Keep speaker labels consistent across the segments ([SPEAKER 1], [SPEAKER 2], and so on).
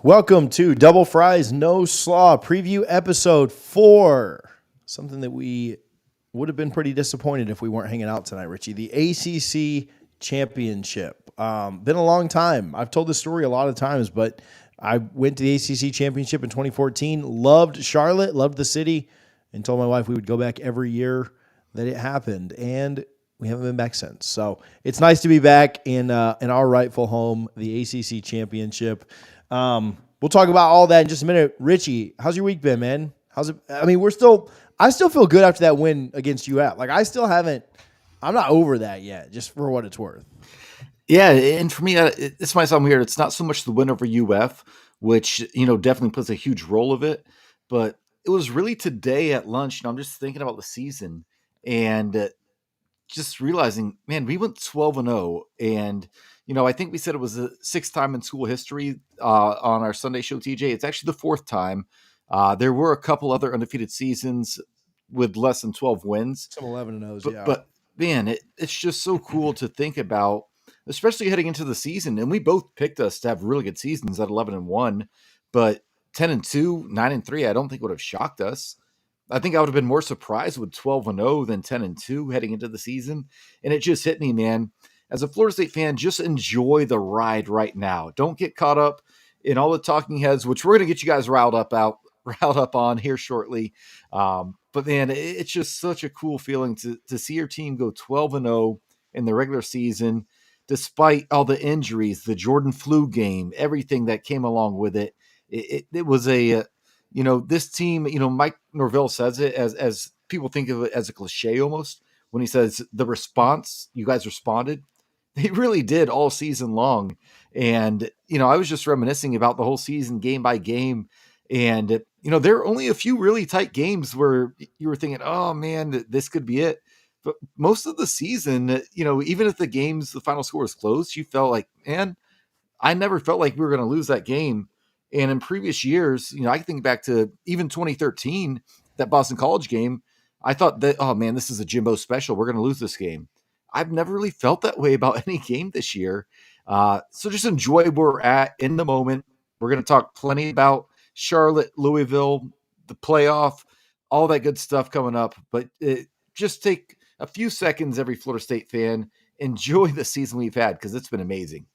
[SPEAKER 1] Welcome to Double Fries No Slaw preview episode 4. Something that we would have been pretty disappointed if we weren't hanging out tonight, Richie. The ACC Championship. Been a long time. I've told this story a lot of times, but I went to the ACC Championship in 2014. Loved Charlotte, loved the city, and told my wife we would go back every year that it happened. And we haven't been back since. So it's nice to be back in our rightful home, the ACC Championship. We'll talk about all that in just a minute. Richie, how's your week been, man? How's it? I mean, I still feel good after that win against UF. Like, I'm not over that yet, just for what it's worth.
[SPEAKER 2] Yeah, and for me, this might sound weird. It's not so much the win over UF, which, definitely plays a huge role of it, but it was really today at lunch, and I'm just thinking about the season and just realizing, man, we went 12-0, and I think we said it was the 6th time in school history on our Sunday show, TJ. It's actually the 4th time. There were a couple other undefeated seasons with less than 12 wins.
[SPEAKER 1] Some 11-0s, yeah.
[SPEAKER 2] But man, it's just so cool to think about, especially heading into the season. And we both picked us to have really good seasons at 11-1, but 10-2, 9-3, I don't think would have shocked us. I think I would have been more surprised with 12-0 than 10-2 heading into the season. And it just hit me, man. As a Florida State fan, just enjoy the ride right now. Don't get caught up in all the talking heads, which we're going to get you guys riled up on here shortly. But man, it's just such a cool feeling to see your team go 12-0 in the regular season, despite all the injuries, the Jordan flu game, everything that came along with it. It was this team, Mike Norvell says it as people think of it as a cliche almost when he says the response, you guys responded. They really did all season long. And, I was just reminiscing about the whole season game by game. And, there are only a few really tight games where you were thinking, oh man, this could be it. But most of the season, even if the final score was close, you felt like, man, I never felt like we were going to lose that game. And in previous years, I can think back to even 2013, that Boston College game. I thought that, oh man, this is a Jimbo special. We're going to lose this game. I've never really felt that way about any game this year. So just enjoy where we're at in the moment. We're going to talk plenty about Charlotte, Louisville, the playoff, all that good stuff coming up. But just take a few seconds, every Florida State fan, enjoy the season we've had because it's been amazing.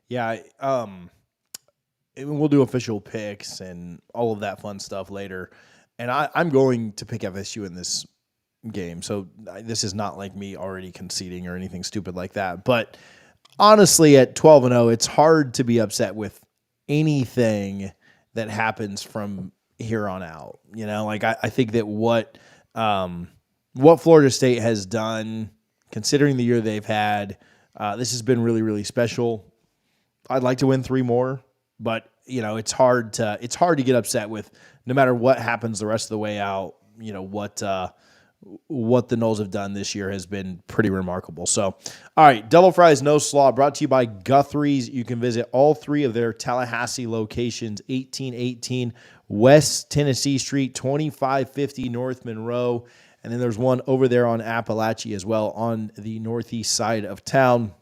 [SPEAKER 1] Yeah, we'll do official picks and all of that fun stuff later. And I'm going to pick FSU in this game. So this is not like me already conceding or anything stupid like that. But honestly, at 12-0, it's hard to be upset with anything that happens from here on out. I think that what Florida State has done, considering the year they've had, this has been really, really special. I'd like to win 3 more, but it's hard to get upset with no matter what happens the rest of the way out. What the Noles have done this year has been pretty remarkable. So, all right, Double Fries No Slaw brought to you by Guthrie's. You can visit all 3 of their Tallahassee locations, 1818 West Tennessee Street, 2550 North Monroe, and then there's one over there on Appalachia as well on the northeast side of town.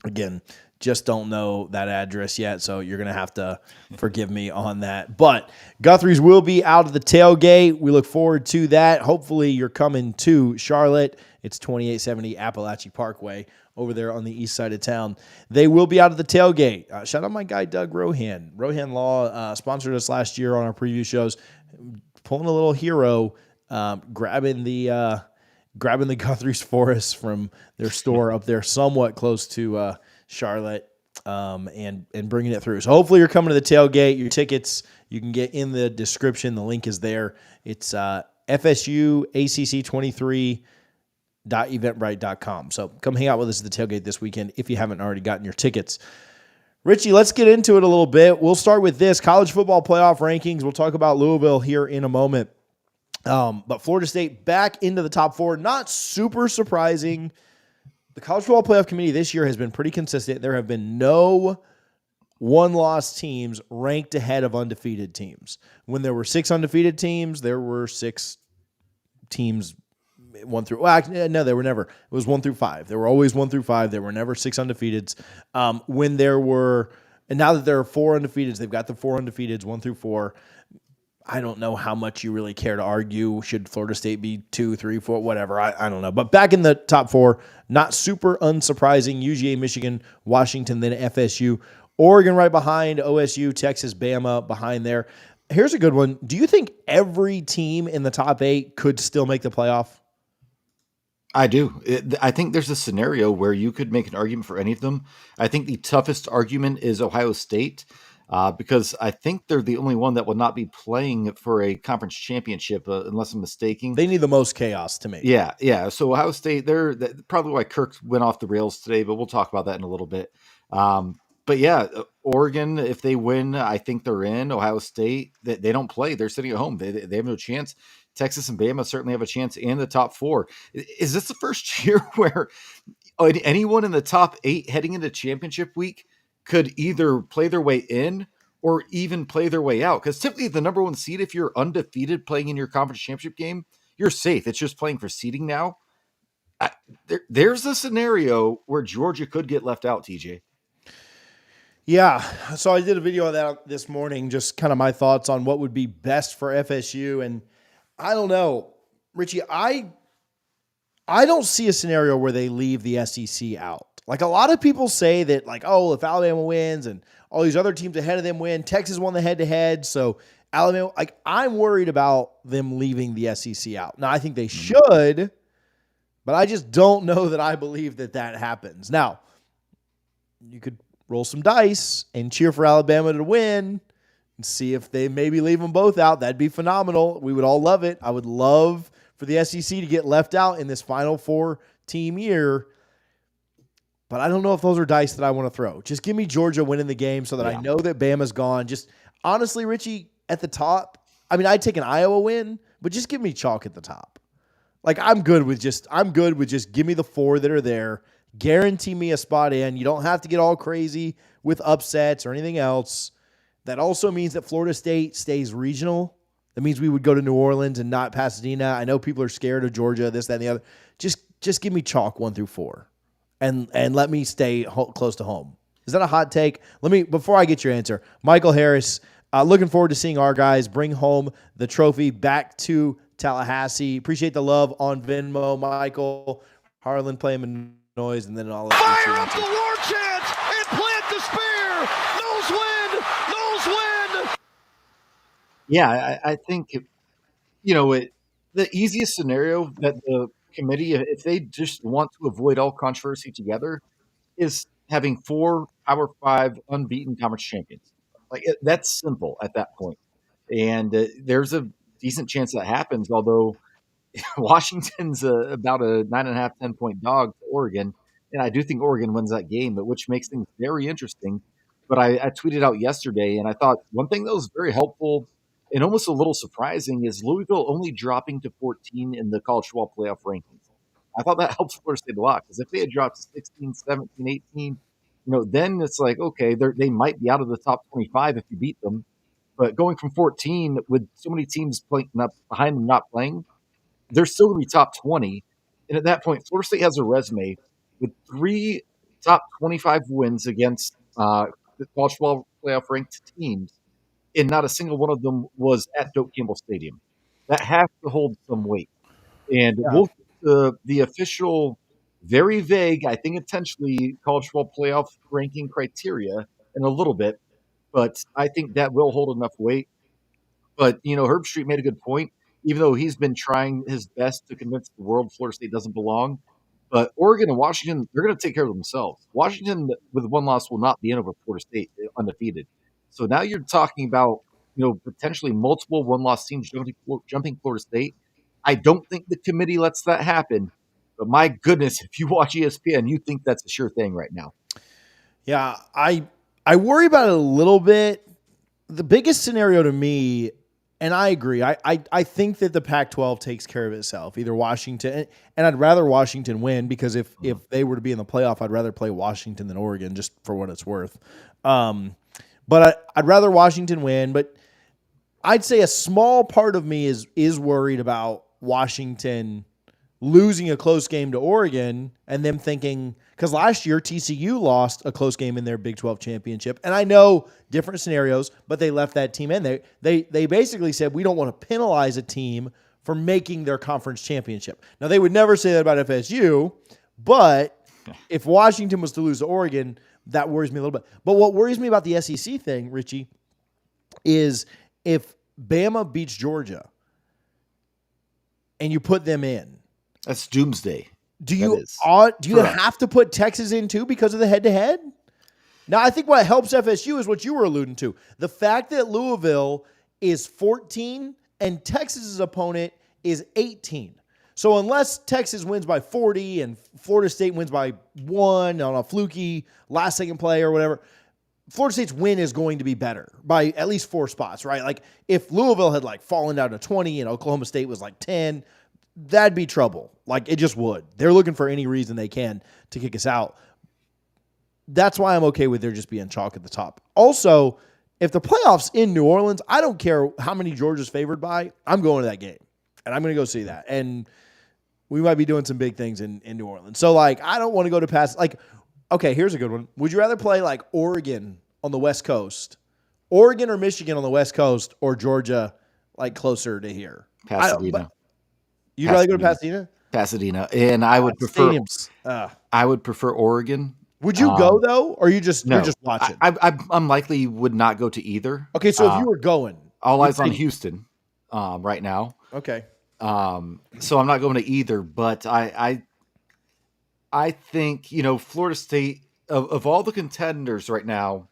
[SPEAKER 1] Again, just don't know that address yet, so you're going to have to forgive me on that. But Guthrie's will be out of the tailgate. We look forward to that. Hopefully you're coming to Charlotte. It's 2870 Appalachia Parkway over there on the east side of town. They will be out of the tailgate. Shout out my guy, Doug Rohan. Rohan Law sponsored us last year on our preview shows, pulling a little hero, grabbing the Guthrie's for us from their store up there somewhat close to Charlotte, and bringing it through. So hopefully you're coming to the tailgate. Your tickets you can get in the description. The link is there. It's FSU ACC23.eventbrite.com. So come hang out with us at the tailgate this weekend if you haven't already gotten your tickets. Richie, let's get into it a little bit. We'll start with this college football playoff rankings. We'll talk about Louisville here in a moment. But Florida State back into the top 4. Not super surprising. The College Football Playoff Committee this year has been pretty consistent. There have been no one-loss teams ranked ahead of undefeated teams. When there were 6 undefeated teams, there were 6 teams 1 through. Well, no, there were never. It was 1 through 5. There were always 1 through 5. There were never 6 undefeateds. When there were And now that there are 4 undefeateds, they've got the 4 undefeateds, 1 through 4. I don't know how much you really care to argue. Should Florida State be 2, 3, 4, whatever? I don't know. But back in the top 4, not super unsurprising. UGA, Michigan, Washington, then FSU. Oregon right behind, OSU, Texas, Bama behind there. Here's a good one. Do you think every team in the top 8 could still make the playoff?
[SPEAKER 2] I do. I think there's a scenario where you could make an argument for any of them. I think the toughest argument is Ohio State. Because I think they're the only one that will not be playing for a conference championship, unless I'm mistaken.
[SPEAKER 1] They need the most chaos to me.
[SPEAKER 2] Yeah. So Ohio State, they're probably why Kirk went off the rails today, but we'll talk about that in a little bit. But yeah, Oregon, if they win, I think they're in. Ohio State, they don't play. They're sitting at home. They have no chance. Texas and Bama certainly have a chance in the top 4. Is this the first year where anyone in the top 8 heading into championship week could either play their way in or even play their way out? Because typically the number 1 seed, if you're undefeated playing in your conference championship game, you're safe. It's just playing for seeding now. There's a scenario where Georgia could get left out, TJ.
[SPEAKER 1] Yeah, so I did a video of that this morning, just kind of my thoughts on what would be best for FSU. And I don't know, Richie, I don't see a scenario where they leave the SEC out. Like, a lot of people say that, like, oh, if Alabama wins and all these other teams ahead of them win, Texas won the head-to-head, so Alabama, like, I'm worried about them leaving the SEC out. Now, I think they should, but I just don't know that I believe that happens. Now, you could roll some dice and cheer for Alabama to win and see if they maybe leave them both out. That'd be phenomenal. We would all love it. I would love for the SEC to get left out in this Final 4-team year. But I don't know if those are dice that I want to throw. Just give me Georgia winning the game so that I know that Bama's gone. Just honestly, Richie, at the top, I mean, I'd take an Iowa win, but just give me chalk at the top. Like, I'm good with just give me the 4 that are there. Guarantee me a spot in. You don't have to get all crazy with upsets or anything else. That also means that Florida State stays regional. That means we would go to New Orleans and not Pasadena. I know people are scared of Georgia, this, that, and the other. Just give me chalk 1 through 4. And let me stay close to home. Is that a hot take? Before I get your answer, Michael Harris, looking forward to seeing our guys bring home the trophy back to Tallahassee. Appreciate the love on Venmo, Michael. Harlan playing noise, and then I'll let you
[SPEAKER 3] fire up the war chant and plant the spear. Noles win. Noles win.
[SPEAKER 2] Yeah, I think the easiest scenario that the committee, if they just want to avoid all controversy together, is having 4 Power 5 unbeaten conference champions. Like, that's simple at that point. And there's a decent chance that happens, although Washington's about a 9.5, 10-point dog to Oregon. And I do think Oregon wins that game, but which makes things very interesting. But I tweeted out yesterday, and I thought one thing that was very helpful and almost a little surprising is Louisville only dropping to 14 in the college football playoff rankings. I thought that helps Florida State a lot, because if they had dropped to 16, 17, 18, then it's like, okay, they might be out of the top 25 if you beat them. But going from 14 with so many teams playing behind them not playing, they're still going to be top 20. And at that point, Florida State has a resume with 3 top 25 wins against the college football playoff ranked teams, and not a single one of them was at Doak Campbell Stadium. That has to hold some weight. And we'll get to the official, very vague, I think intentionally, college football playoff ranking criteria in a little bit, but I think that will hold enough weight. But, Herb Street made a good point. Even though he's been trying his best to convince the world Florida State doesn't belong, but Oregon and Washington, they're going to take care of themselves. Washington, with 1 loss, will not be in over Florida State undefeated. So now you're talking about, potentially multiple 1-loss teams jumping Florida State. I don't think the committee lets that happen. But my goodness, if you watch ESPN, you think that's a sure thing right now.
[SPEAKER 1] Yeah, I worry about it a little bit. The biggest scenario to me, and I agree, I think that the Pac-12 takes care of itself, either Washington, and I'd rather Washington win, because if they were to be in the playoff, I'd rather play Washington than Oregon, just for what it's worth. But I'd rather Washington win, but I'd say a small part of me is worried about Washington losing a close game to Oregon and them thinking, because last year TCU lost a close game in their Big 12 championship. And I know different scenarios, but they left that team in. They basically said, we don't want to penalize a team for making their conference championship. Now, they would never say that about FSU, but if Washington was to lose to Oregon, that worries me a little bit. But what worries me about the SEC thing, Richie, is if Bama beats Georgia and you put them in,
[SPEAKER 2] that's doomsday.
[SPEAKER 1] do you have to put Texas in too because of the head-to-head? Now, I think what helps FSU is what you were alluding to. The fact that Louisville is 14 and Texas's opponent is 18. So unless Texas wins by 40 and Florida State wins by 1 on a fluky last-second play or whatever, Florida State's win is going to be better by at least 4 spots, right? Like if Louisville had like fallen down to 20 and Oklahoma State was like 10, that'd be trouble. Like it just would. They're looking for any reason they can to kick us out. That's why I'm okay with there just being chalk at the top. Also, if the playoffs in New Orleans, I don't care how many Georgia's favored by, I'm going to that game. And I'm going to go see that. And we might be doing some big things in New Orleans. So, like, I don't want to go to pass. Like, okay, here's a good one. Would you rather play, like, Oregon on the West Coast, Oregon or Michigan on the West Coast, or Georgia, like, closer to here?
[SPEAKER 2] Pasadena.
[SPEAKER 1] You'd rather go to Pasadena?
[SPEAKER 2] Pasadena. And I would prefer I would prefer Oregon.
[SPEAKER 1] Would you go, though, or you're just watching?
[SPEAKER 2] I'm likely would not go to either.
[SPEAKER 1] Okay, so if you were going.
[SPEAKER 2] All eyes on Houston right now.
[SPEAKER 1] Okay.
[SPEAKER 2] So I'm not going to either, but I think, Florida State of all the contenders right now,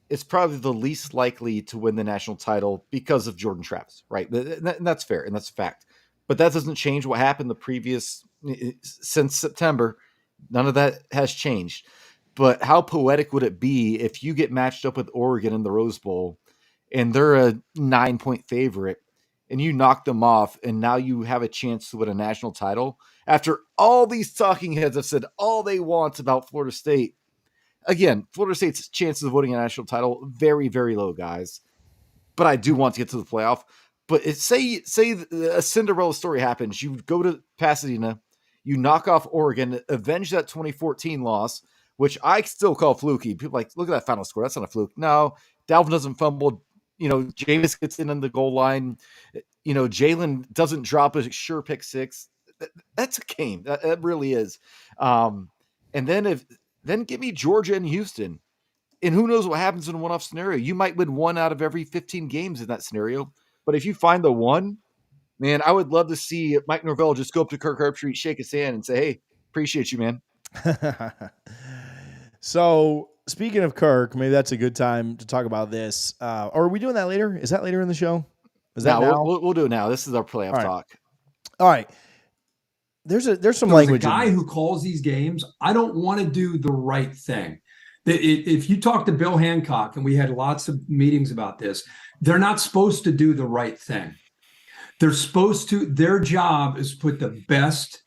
[SPEAKER 2] it's probably the least likely to win the national title because of Jordan Travis, right? And that's fair, and that's a fact. But that doesn't change what happened since September. None of that has changed. But how poetic would it be if you get matched up with Oregon in the Rose Bowl and they're a 9-point favorite and you knock them off and now you have a chance to win a national title after all these talking heads have said all they want about Florida State. Again, Florida State's chances of winning a national title, very, very low, guys. But I do want to get to the playoff. But say a Cinderella story happens. You go to Pasadena, you knock off Oregon, avenge that 2014 loss, which I still call fluky. People are like, look at that final score. That's not a fluke. No, Dalvin doesn't fumble. Jameis gets in on the goal line. Jalen doesn't drop a sure pick 6. That's a game. That really is. And then give me Georgia and Houston. And who knows what happens in a one-off scenario. You might win 1 out of every 15 games in that scenario. But if you find the one, man, I would love to see Mike Norvell just go up to Kirk Herbstreit, shake his hand, and say, hey, appreciate you, man.
[SPEAKER 1] So, speaking of Kirk, maybe that's a good time to talk about this. Or are we doing that later? Is that later in the show? Is that now?
[SPEAKER 2] We'll do it now. This is our playoff talk.
[SPEAKER 1] All right. There's some language.
[SPEAKER 4] A guy who calls these games, I don't want to do the right thing. If you talk to Bill Hancock, and we had lots of meetings about this, they're not supposed to do the right thing. They're supposed to, their job is to put the best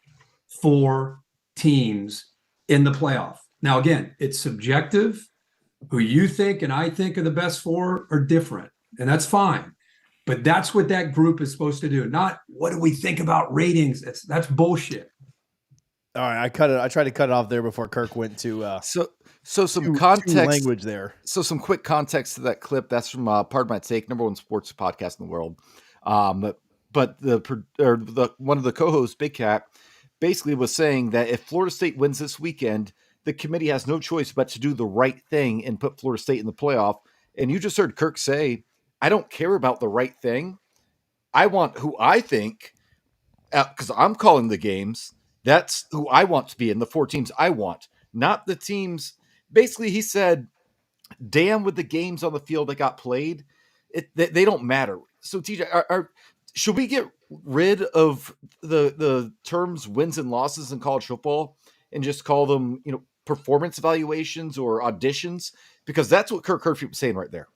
[SPEAKER 4] 4 teams in the playoff. Now, again, it's subjective. Who you think and I think are the best 4 are different, and that's fine. But that's what that group is supposed to do. Not what do we think about ratings. That's bullshit.
[SPEAKER 1] All right, I tried to cut it off there before Kirk went to
[SPEAKER 2] So some context
[SPEAKER 1] language there.
[SPEAKER 2] So some quick context to that clip. That's from Pardon My Take, #1 sports podcast in the world. But one of the co-hosts, Big Cat, basically was saying that if Florida State wins this weekend, the committee has no choice but to do the right thing and put Florida State in the playoff. And you just heard Kirk say, I don't care about the right thing. I want who I think, because I'm calling the games, that's who I want to be in the 4 teams I want, not the teams. Basically, he said, damn with the games on the field that got played. They don't matter. So, TJ, should we get rid of the terms wins and losses in college football and just call them, performance evaluations or auditions? Because that's what Kirk Herbstreit was saying right there.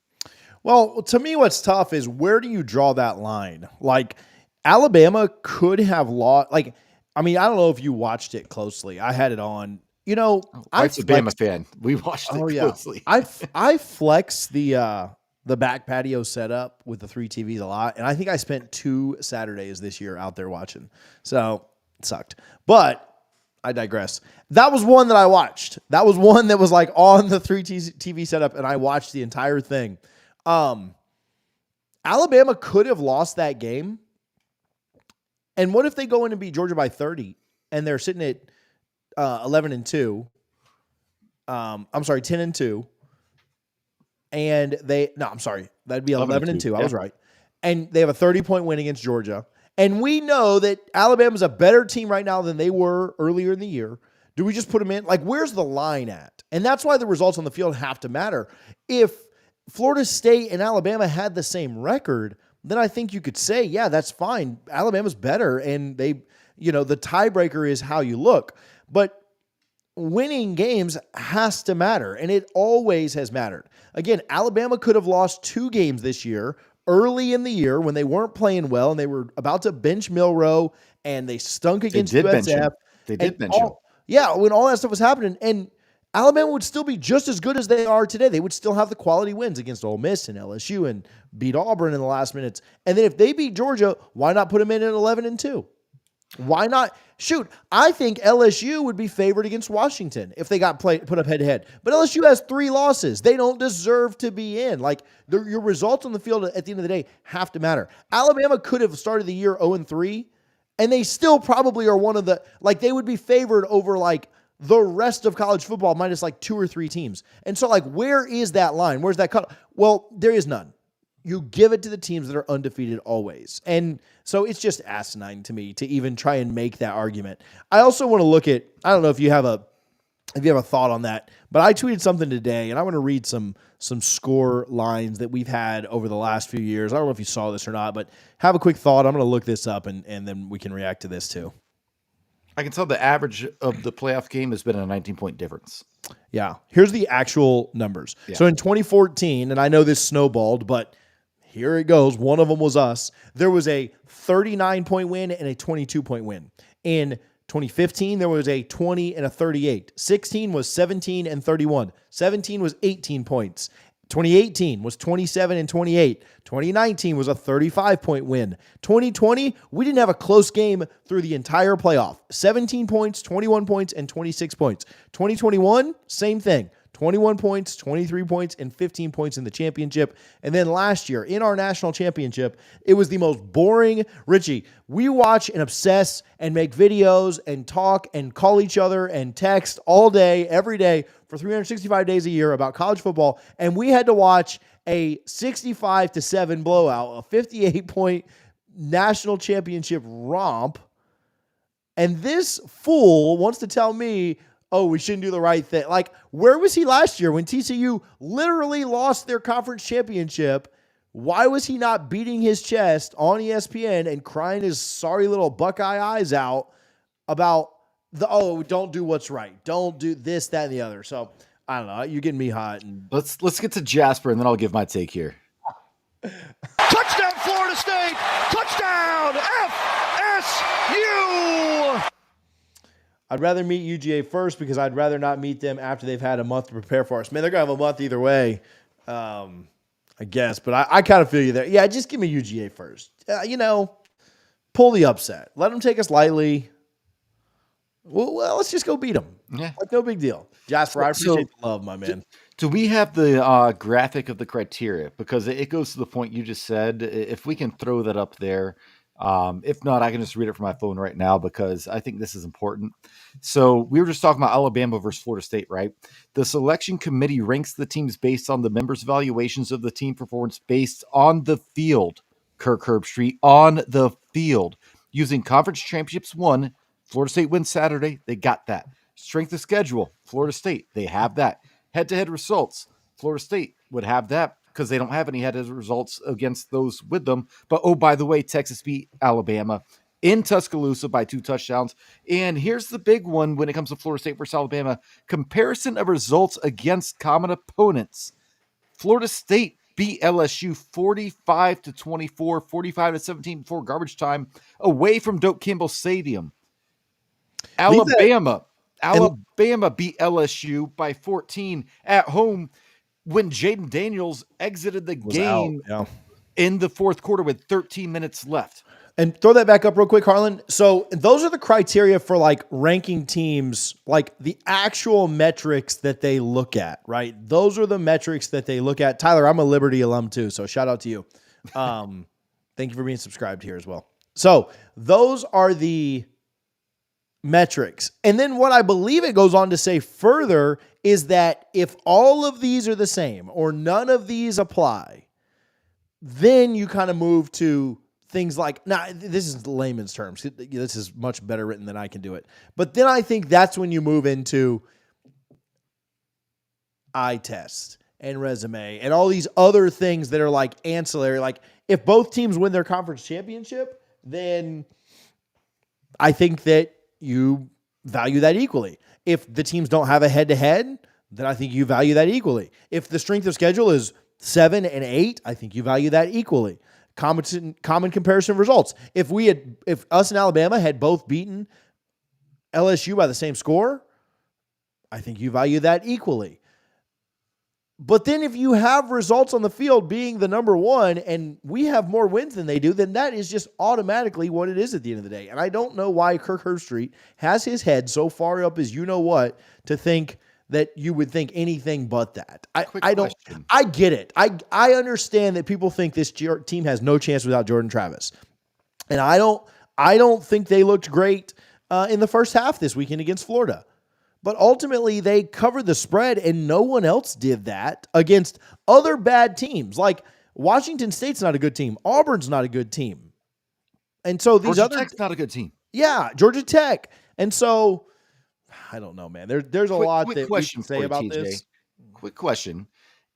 [SPEAKER 1] Well, to me, what's tough is where do you draw that line? Like, Alabama could have lost. Like, I mean, I don't know if you watched it closely. I had it on. I'm
[SPEAKER 2] a Bama fan. We watched it closely.
[SPEAKER 1] I flex the back patio setup with the 3 TVs a lot, and I think I spent 2 Saturdays this year out there watching. So It sucked. But I digress. That was one that I watched. That was one that was like on the 3 TV setup, and I watched the entire thing. Alabama could have lost that game. And what if they go in and beat Georgia by 30 and they're sitting at 11-2? I'm sorry, 10-2. And that'd be 11-2. I was right. And they have a 30-point win against Georgia. And we know that Alabama's a better team right now than they were earlier in the year. Do we just put them in? Like, where's the line at? And that's why the results on the field have to matter. If Florida State and Alabama had the same record, then I think you could say, yeah, that's fine. Alabama's better. And the tiebreaker is how you look. But winning games has to matter. And it always has mattered. Again, Alabama could have lost 2 games this year early in the year when they weren't playing well and they were about to bench Monroe and they stunk against USF.
[SPEAKER 2] They did bench him.
[SPEAKER 1] Yeah, when all that stuff was happening. And Alabama would still be just as good as they are today. They would still have the quality wins against Ole Miss and LSU and beat Auburn in the last minutes. And then if they beat Georgia, why not put them in at 11-2? Why not? Shoot, I think LSU would be favored against Washington if they got put up head-to-head. But LSU has 3 losses. They don't deserve to be in. Like, your results on the field at the end of the day have to matter. Alabama could have started the year 0-3, and they still probably are one of the, like, they would be favored over, like, the rest of college football minus, like, 2 or 3 teams. And so, like, where is that line? Where's that cut? Well, there is none. You give it to the teams that are undefeated always. And so it's just asinine to me to even try and make that argument. I also want to look at, I don't know if you have a thought on that, but I tweeted something today and I want to read some score lines that we've had over the last few years. I don't know if you saw this or not, but have a quick thought. I'm going to look this up and then we can react to this too.
[SPEAKER 2] I can tell the average of the playoff game has been a 19-point difference.
[SPEAKER 1] Yeah. Here's the actual numbers. Yeah. So in 2014, and I know this snowballed, but here it goes. One of them was us. There was a 39-point win and a 22-point win. In 2015, there was a 20 and a 38. 16 was 17 and 31. 17 was 18 points. 2018 was 27 and 28. 2019 was a 35-point win. 2020, we didn't have a close game through the entire playoff. 17 points, 21 points, and 26 points. 2021, same thing. 21 points, 23 points, and 15 points in the championship. And then last year, in our national championship, it was the most boring. Richie, we watch and obsess and make videos and talk and call each other and text all day, every day, for 365 days a year about college football. And we had to watch a 65-7 blowout, a 58-point national championship romp. And this fool wants to tell me, oh, we shouldn't do the right thing. Like, where was he last year when TCU literally lost their conference championship? Why was he not beating his chest on ESPN and crying his sorry little Buckeye eyes out about don't do what's right. Don't do this, that, and the other. So, I don't know. You're getting me hot. And
[SPEAKER 2] Let's get to Jasper, and then I'll give my take here.
[SPEAKER 3] Touchdown, Florida State! Touchdown, FSU!
[SPEAKER 1] I'd rather meet UGA first because I'd rather not meet them after they've had a month to prepare for us. Man, they're going to have a month either way, I guess. But I kind of feel you there. Yeah, just give me UGA first. Pull the upset. Let them take us lightly. Well, let's just go beat them.
[SPEAKER 2] Yeah.
[SPEAKER 1] Like, no big deal. Jasper, I appreciate the love, my man.
[SPEAKER 2] Do we have the graphic of the criteria? Because it goes to the point you just said. If we can throw that up there. If not, I can just read it from my phone right now because I think this is important. So we were just talking about Alabama versus Florida State, right? The selection committee ranks the teams based on the members' evaluations of the team performance based on the field. Kirk Herbstreit, on the field. Using Conference Championships 1, Florida State wins Saturday. They got that. Strength of schedule, Florida State. They have that. Head-to-head results, Florida State would have that. Because they don't have any head-to-head results against those with them. But, oh, by the way, Texas beat Alabama in Tuscaloosa by 2 touchdowns. And here's the big one when it comes to Florida State versus Alabama. Comparison of results against common opponents. Florida State beat LSU 45-24, 45-17 before garbage time away from Doak Campbell Stadium. Alabama beat LSU by 14 at home when Jaden Daniels exited the game in the fourth quarter with 13 minutes left.
[SPEAKER 1] And throw that back up real quick, Harlan. So those are the criteria for like ranking teams, like the actual metrics that they look at, right? Those are the metrics that they look at. Tyler, I'm a Liberty alum too, so shout out to you. Thank you for being subscribed here as well. So those are the metrics. And then what I believe it goes on to say further is that if all of these are the same or none of these apply, then you kind of move to things like, now this is layman's terms. This is much better written than I can do it. But then I think that's when you move into eye test and resume and all these other things that are like ancillary. Like if both teams win their conference championship, then I think that you value that equally. If the teams don't have a head-to-head, then I think you value that equally. If the strength of schedule is 7 and 8, I think you value that equally. Common comparison of results. If us and Alabama had both beaten LSU by the same score, I think you value that equally. But then if you have results on the field being the number one and we have more wins than they do, then that is just automatically what it is at the end of the day. And I don't know why Kirk Herbstreit has his head so far up as you know what to think that you would think anything but that. I don't. I get it. I understand that people think this team has no chance without Jordan Travis, and I don't think they looked great in the first half this weekend against Florida. But ultimately, they covered the spread, and no one else did that against other bad teams. Like Washington State's not a good team. Auburn's not a good team. And so these
[SPEAKER 2] Georgia Tech's not a good team.
[SPEAKER 1] Yeah, Georgia Tech. And so I don't know, man. There's a lot that we can say about this.
[SPEAKER 2] Quick question.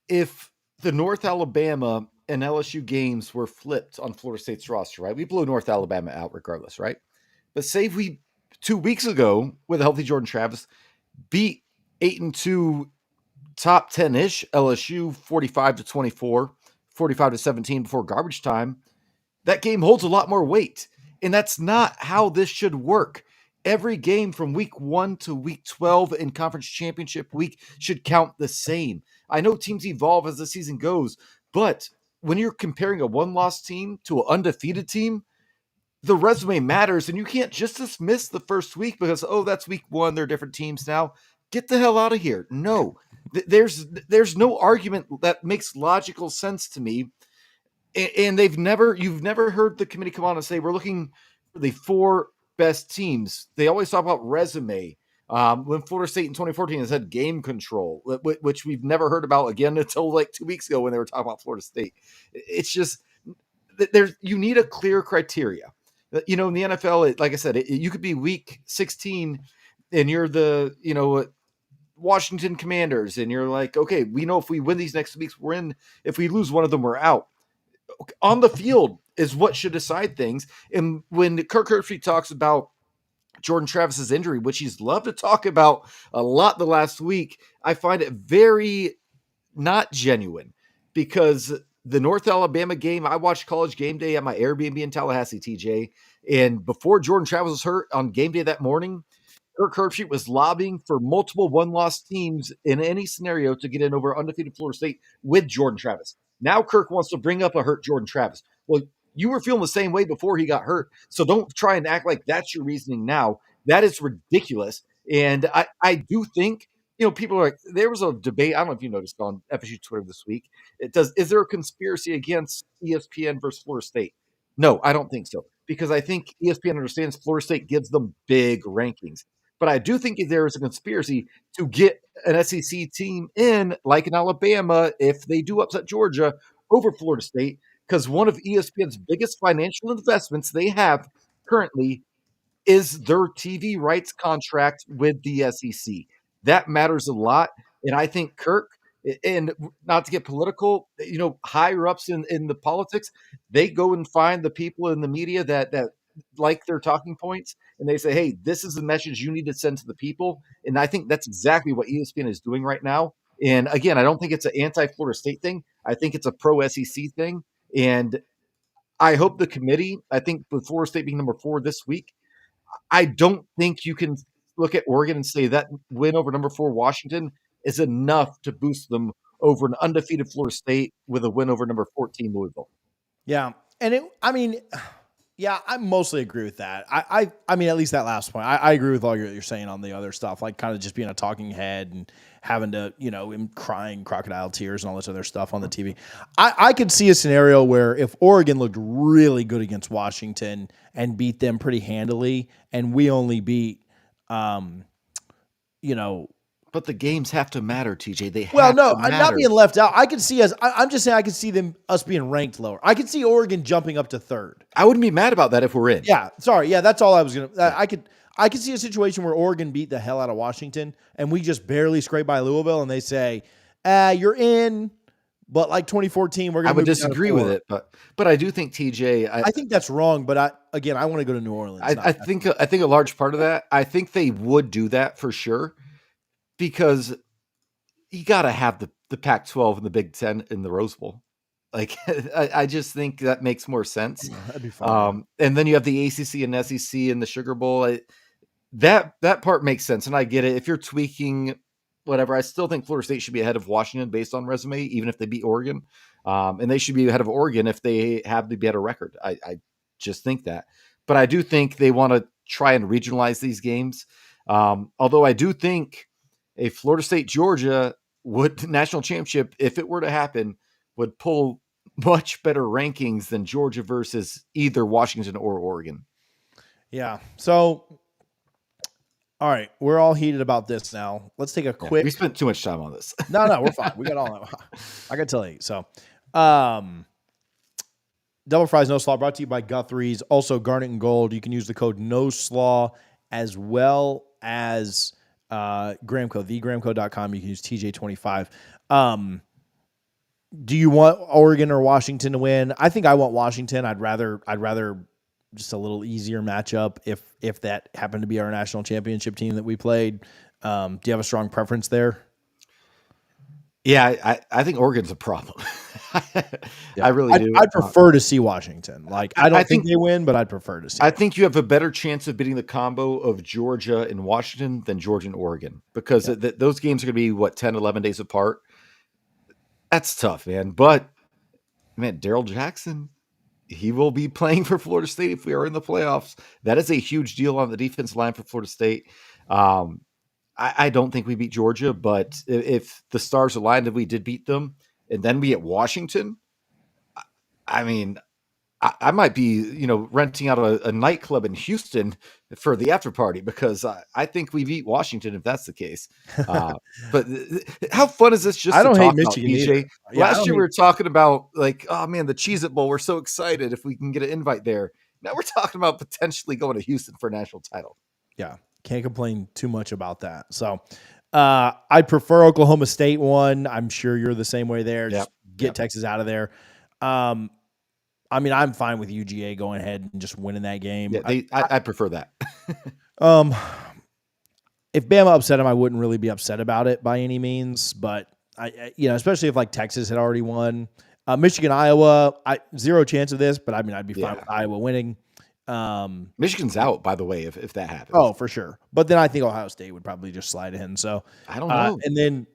[SPEAKER 2] If the North Alabama and LSU games were flipped on Florida State's roster, right? We blew North Alabama out regardless, right? But say we 2 weeks ago with a healthy Jordan Travis beat 8-2 top 10-ish LSU 45-24, 45-17 before garbage time. That game holds a lot more weight. And that's not how this should work. Every game from week 1 to week 12 in conference championship week should count the same. I know teams evolve as the season goes, but when you're comparing a one-loss team to an undefeated team, the resume matters, and you can't just dismiss the first week because, oh, that's week 1, they're different teams now. Get the hell out of here. No, there's no argument that makes logical sense to me. And you've never heard the committee come on and say, we're looking for the 4 best teams. They always talk about resume. When Florida State in 2014 has had game control, which we've never heard about again until like 2 weeks ago when they were talking about Florida State. It's just, you need a clear criteria. In the NFL, like I said, you could be week 16 and you're the, Washington Commanders. And you're like, okay, we know if we win these next weeks, we're in. If we lose one of them, we're out. On the field is what should decide things. And when Kirk Herbstreit talks about Jordan Travis's injury, which he's loved to talk about a lot the last week, I find it very not genuine because the North Alabama game, I watched College Game Day at my Airbnb in Tallahassee, TJ. And before Jordan Travis was hurt on game day that morning, Kirk Herbstreit was lobbying for multiple one-loss teams in any scenario to get in over undefeated Florida State with Jordan Travis. Now Kirk wants to bring up a hurt Jordan Travis. Well, you were feeling the same way before he got hurt, so don't try and act like that's your reasoning now. That is ridiculous. And I do think, people are like, there was a debate, I don't know if you noticed on FSU Twitter this week. Is there a conspiracy against ESPN versus Florida State? No, I don't think so. Because I think ESPN understands Florida State gives them big rankings. But I do think there is a conspiracy to get an SEC team in, like in Alabama, if they do upset Georgia over Florida State, because one of ESPN's biggest financial investments they have currently is their TV rights contract with the SEC. That matters a lot. And I think Kirk, and not to get political, higher ups in the politics, they go and find the people in the media that like their talking points, and they say, hey, this is the message you need to send to the people. And I think that's exactly what ESPN is doing right now. And again, I don't think it's an anti-Florida State thing. I think it's a pro-SEC thing. And I hope the committee, I think with Florida State being number 4 this week, I don't think you can look at Oregon and say that win over number 4 Washington is enough to boost them over an undefeated Florida State with a win over number 14 Louisville.
[SPEAKER 1] Yeah. And Yeah, I mostly agree with that. I mean, at least that last point, I agree with all you're saying on the other stuff, like kind of just being a talking head and having to, him crying crocodile tears and all this other stuff on the TV. I could see a scenario where if Oregon looked really good against Washington and beat them pretty handily, and we only beat,
[SPEAKER 2] But the games have to matter, TJ. They have
[SPEAKER 1] well, no,
[SPEAKER 2] to
[SPEAKER 1] I'm not
[SPEAKER 2] matter.
[SPEAKER 1] being left out. I could see us. I'm just saying I could see us being ranked lower. I could see Oregon jumping up to third.
[SPEAKER 2] I wouldn't be mad about that if we're in.
[SPEAKER 1] Yeah, sorry. Yeah, that's all I was gonna. I could see a situation where Oregon beat the hell out of Washington, and we just barely scrape by Louisville, and they say, "You're in," but like 2014, we're
[SPEAKER 2] I
[SPEAKER 1] gonna.
[SPEAKER 2] would
[SPEAKER 1] move you down to
[SPEAKER 2] disagree with
[SPEAKER 1] 4.
[SPEAKER 2] it, but I do think TJ.
[SPEAKER 1] I think that's wrong, but I want to go to New Orleans.
[SPEAKER 2] I think a large part of that. I think they would do that for sure, because you got to have the Pac-12 and the Big Ten in the Rose Bowl. Like, I just think that makes more sense.
[SPEAKER 1] That'd be fun.
[SPEAKER 2] And then you have the ACC and SEC and the Sugar Bowl. That part makes sense, and I get it. If you're tweaking whatever, I still think Florida State should be ahead of Washington based on resume, even if they beat Oregon. And they should be ahead of Oregon if they have the better record. I just think that. But I do think they want to try and regionalize these games. Although I do think a Florida State Georgia national championship, if it were to happen, would pull much better rankings than Georgia versus either Washington or Oregon.
[SPEAKER 1] Yeah. So, all right, we're all heated about this now. Let's take a quick.
[SPEAKER 2] We spent too much time on this.
[SPEAKER 1] No, we're fine. We got all that. I got to tell you. So, Double Fries No Slaw brought to you by Guthrie's. Also, Garnet and Gold. You can use the code No Slaw as well as Gramco, thegramco.com. You can use TJ25. Do you want Oregon or Washington to win? I think I want Washington. I'd rather just a little easier matchup if that happened to be our national championship team that we played. Do you have a strong preference there?
[SPEAKER 2] Yeah, I think Oregon's a problem. I really do.
[SPEAKER 1] I'd prefer to see Washington. Like, I don't think they win, but I'd prefer to see.
[SPEAKER 2] I think you have a better chance of beating the combo of Georgia and Washington than Georgia and Oregon, because those games are going to be, 10, 11 days apart. That's tough, man. But, man, Daryl Jackson, he will be playing for Florida State if we are in the playoffs. That is a huge deal on the defensive line for Florida State. I don't think we beat Georgia, but if the stars aligned and we did beat them, and then we get Washington, I mean, I might be, renting out a nightclub in Houston for the after party, because I think we beat Washington if that's the case. But how fun is this? Just
[SPEAKER 1] I don't
[SPEAKER 2] to
[SPEAKER 1] hate
[SPEAKER 2] talk
[SPEAKER 1] Michigan
[SPEAKER 2] about,
[SPEAKER 1] either.
[SPEAKER 2] PJ? Last year we were talking about oh man, the Cheez-It Bowl. We're so excited if we can get an invite there. Now we're talking about potentially going to Houston for a national title.
[SPEAKER 1] Yeah, can't complain too much about that. So I prefer Oklahoma State one. I'm sure you're the same way there. Just get Texas out of there. I mean, I'm fine with UGA going ahead and just winning that game.
[SPEAKER 2] Yeah, I prefer that.
[SPEAKER 1] If Bama upset them, I wouldn't really be upset about it by any means. But especially if like Texas had already won. Michigan, Iowa, zero chance of this, but I mean, I'd be fine with Iowa winning.
[SPEAKER 2] Michigan's out, by the way, if that happens.
[SPEAKER 1] Oh, for sure. But then I think Ohio State would probably just slide in. So
[SPEAKER 2] I don't know.
[SPEAKER 1] And then,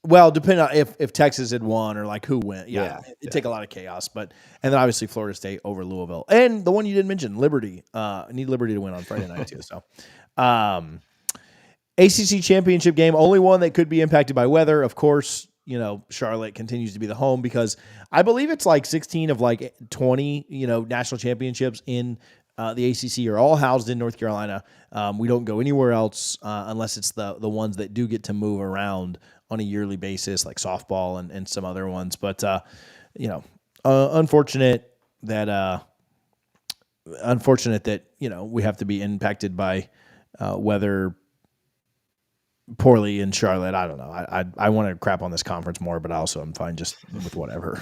[SPEAKER 1] well, depending on if Texas had won or like who went. It'd take a lot of chaos. And then obviously Florida State over Louisville. And the one you didn't mention, Liberty. I need Liberty to win on Friday night too. So ACC Championship game, only one that could be impacted by weather. Of course, Charlotte continues to be the home, because I believe it's like 16 of like 20, national championships in the ACC are all housed in North Carolina. We don't go anywhere else unless it's the ones that do get to move around on a yearly basis, like softball and some other ones. But, unfortunate that we have to be impacted by weather poorly in Charlotte. I don't know. I want to crap on this conference more, but also I'm fine just with whatever.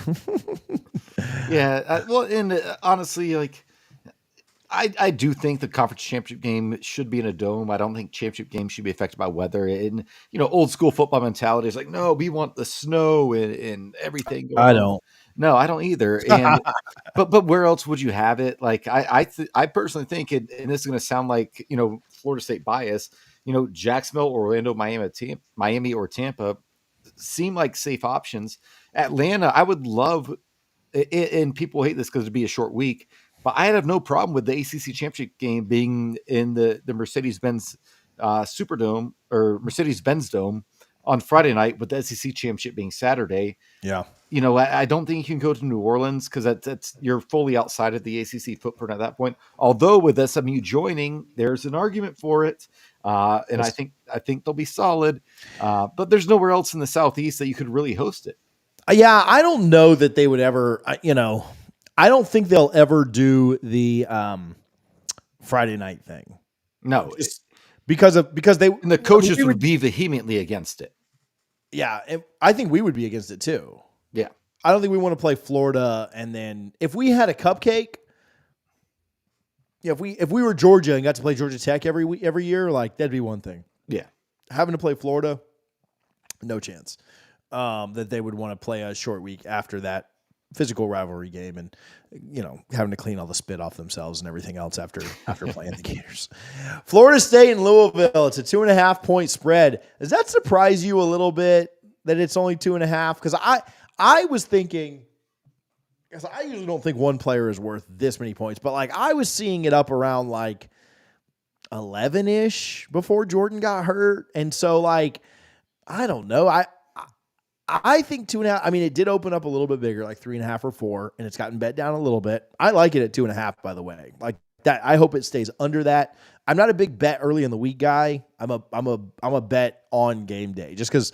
[SPEAKER 2] Honestly, I do think the conference championship game should be in a dome. I don't think championship games should be affected by weather. And old school football mentality is like, no, we want the snow and everything.
[SPEAKER 1] I don't.
[SPEAKER 2] No, I don't either. And but where else would you have it? Like I personally think, and this is going to sound like Florida State bias. Jacksonville, Orlando, Miami, or Tampa seem like safe options. Atlanta, I would love, and people hate this because it'd be a short week, But I have no problem with the ACC Championship game being in the Mercedes-Benz Superdome or Mercedes-Benz Dome on Friday night, with the SEC Championship being Saturday.
[SPEAKER 1] Yeah.
[SPEAKER 2] I don't think you can go to New Orleans because that's you're fully outside of the ACC footprint at that point. Although with SMU joining, there's an argument for it, and I think they'll be solid. But there's nowhere else in the Southeast that you could really host it.
[SPEAKER 1] Yeah, I don't know that they would ever. I don't think they'll ever do the Friday night thing.
[SPEAKER 2] No,
[SPEAKER 1] because they
[SPEAKER 2] and the coaches would be vehemently against it.
[SPEAKER 1] Yeah, and I think we would be against it too.
[SPEAKER 2] Yeah.
[SPEAKER 1] I don't think we want to play Florida, and then if we had a cupcake, if we were Georgia and got to play Georgia Tech every year, like that'd be one thing.
[SPEAKER 2] Yeah.
[SPEAKER 1] Having to play Florida, no chance that they would want to play a short week after that physical rivalry game, and having to clean all the spit off themselves and everything else after playing the Gators. Florida State and Louisville, it's a 2.5 point spread. Does that surprise you a little bit that it's only 2.5? Because I was thinking, because I usually don't think one player is worth this many points, but like I was seeing it up around like 11-ish before Jordan got hurt, and so like I don't know. I think 2.5. I mean, it did open up a little bit bigger, like 3.5 or 4, and it's gotten bet down a little bit. I like it at 2.5, by the way. Like that, I hope it stays under that. I'm not a big bet early in the week guy. I'm a bet on game day, just because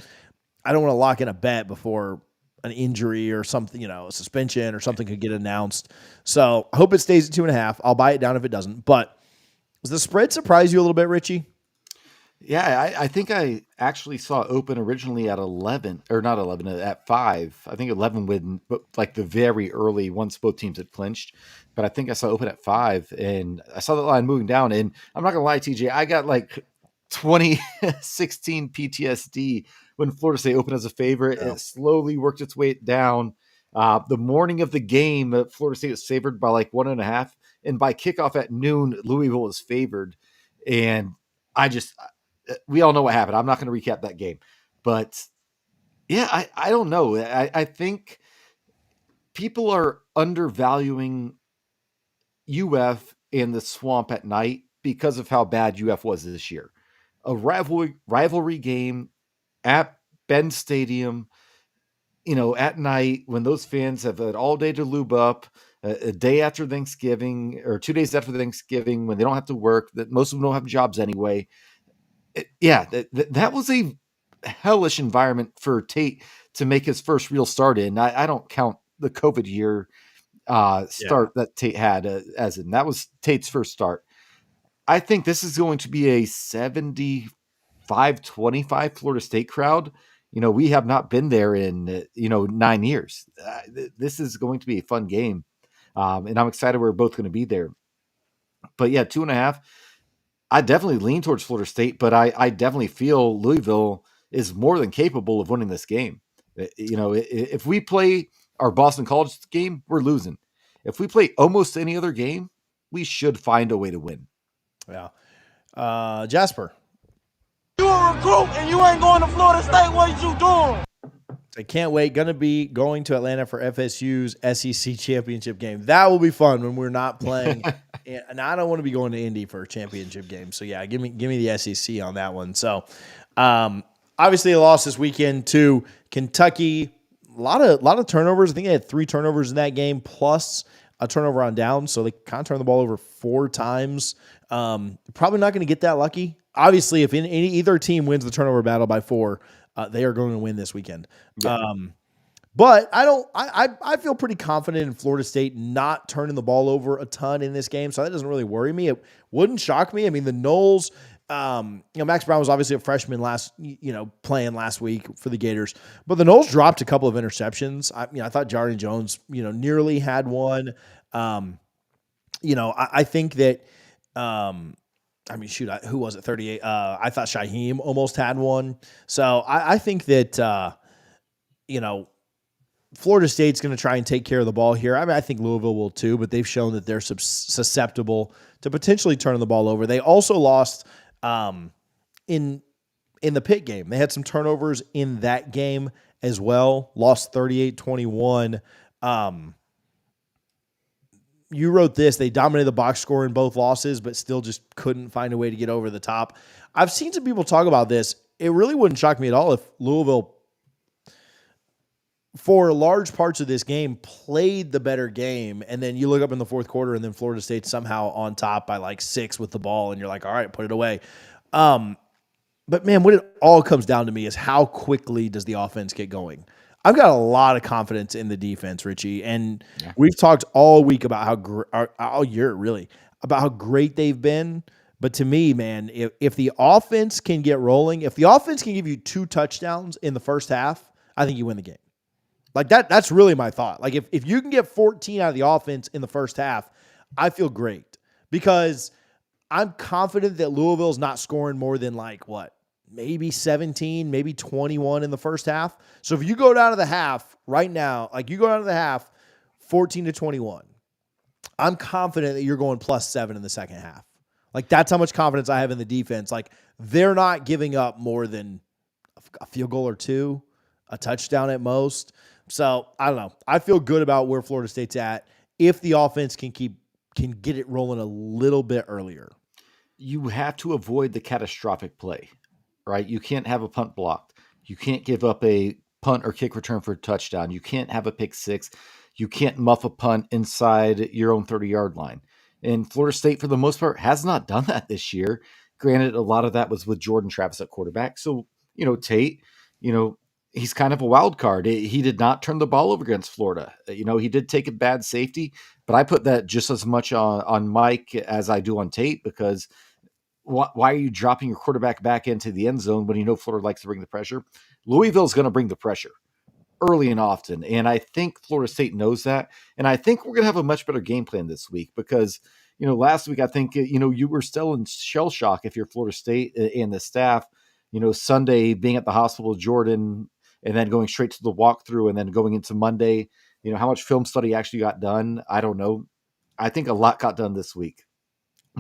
[SPEAKER 1] I don't want to lock in a bet before an injury or something, a suspension or something could get announced. So I hope it stays at 2.5. I'll buy it down if it doesn't. But does the spread surprise you a little bit, Richie?
[SPEAKER 2] Yeah, I think I actually saw it open originally at 11, or not 11, at 5. I think 11 with like the very early once both teams had clinched. But I think I saw it open at 5, and I saw that line moving down. And I'm not going to lie, TJ, I got like 2016 PTSD when Florida State opened as a favorite. Yeah. It slowly worked its way down. The morning of the game, Florida State was favored by like 1.5. And by kickoff at noon, Louisville was favored. And we all know what happened. I'm not going to recap that game, but yeah, I don't know. I think people are undervaluing UF and the Swamp at night because of how bad UF was this year. A rivalry game at Ben Stadium, at night when those fans have had all day to lube up, a day after Thanksgiving or 2 days after Thanksgiving when they don't have to work, that most of them don't have jobs anyway. That was a hellish environment for Tate to make his first real start in. I don't count the COVID year start that Tate had as in. That was Tate's first start. I think this is going to be a 75-25 Florida State crowd. We have not been there in 9 years. This is going to be a fun game, and I'm excited we're both going to be there. But yeah, 2.5. I definitely lean towards Florida State, but I definitely feel Louisville is more than capable of winning this game. If we play our Boston College game, we're losing. If we play almost any other game, we should find a way to win.
[SPEAKER 1] Yeah. Jasper.
[SPEAKER 5] You a recruit and you ain't going to Florida State. What you doing?
[SPEAKER 1] I can't wait. Going to be going to Atlanta for FSU's SEC Championship Game. That will be fun when we're not playing. And I don't want to be going to Indy for a championship game. So yeah, give me the SEC on that one. So obviously a loss this weekend to Kentucky. A lot of turnovers. I think they had 3 turnovers in that game plus a turnover on down. So they kind of turned the ball over 4 times. Probably not going to get that lucky. Obviously, if either team wins the turnover battle by 4, they are going to win this weekend. Yeah. But I feel pretty confident in Florida State not turning the ball over a ton in this game. So that doesn't really worry me. It wouldn't shock me. I mean, the Noles, Max Brown was obviously a freshman playing last week for the Gators, but the Noles dropped a couple of interceptions. I thought Jarden Jones, nearly had one. I think that, who was it? 38. I thought Shaheem almost had one. So I think that, Florida State's going to try and take care of the ball here. I think Louisville will too, but they've shown that they're susceptible to potentially turning the ball over. They also lost in the Pitt game. They had some turnovers in that game as well. Lost 38-21. you wrote this, they dominated the box score in both losses, but still just couldn't find a way to get over the top. I've seen some people talk about this. It really wouldn't shock me at all if Louisville, for large parts of this game, played the better game, and then you look up in the fourth quarter, and then Florida State somehow on top by like 6 with the ball, and you're like, all right, put it away. But, man, what it all comes down to me is how quickly does the offense get going? I've got a lot of confidence in the defense, Richie, and we've talked all week about all year really, about how great they've been. But to me, man, if the offense can get rolling, if the offense can give you 2 touchdowns in the first half, I think you win the game. Like that's really my thought. Like if you can get 14 out of the offense in the first half, I feel great because I'm confident that Louisville's not scoring more than maybe 17, maybe 21 in the first half. So if you go down to the half right now, 14-21, I'm confident that you're going +7 in the second half. Like that's how much confidence I have in the defense. Like they're not giving up more than a field goal or 2, a touchdown at most. So I don't know. I feel good about where Florida State's at if the offense can get it rolling a little bit earlier.
[SPEAKER 2] You have to avoid the catastrophic play, right? You can't have a punt blocked. You can't give up a punt or kick return for a touchdown. You can't have a pick 6. You can't muff a punt inside your own 30-yard line. And Florida State, for the most part, has not done that this year. Granted, a lot of that was with Jordan Travis at quarterback. So, Tate, he's kind of a wild card. He did not turn the ball over against Florida. He did take a bad safety, but I put that just as much on Mike as I do on Tate because why are you dropping your quarterback back into the end zone when Florida likes to bring the pressure? Louisville's going to bring the pressure early and often, and I think Florida State knows that, and I think we're going to have a much better game plan this week because last week I think you were still in shell shock if you're Florida State and the staff. Sunday being at the hospital with Jordan and then going straight to the walkthrough and then going into Monday, how much film study actually got done, I don't know. I think a lot got done this week.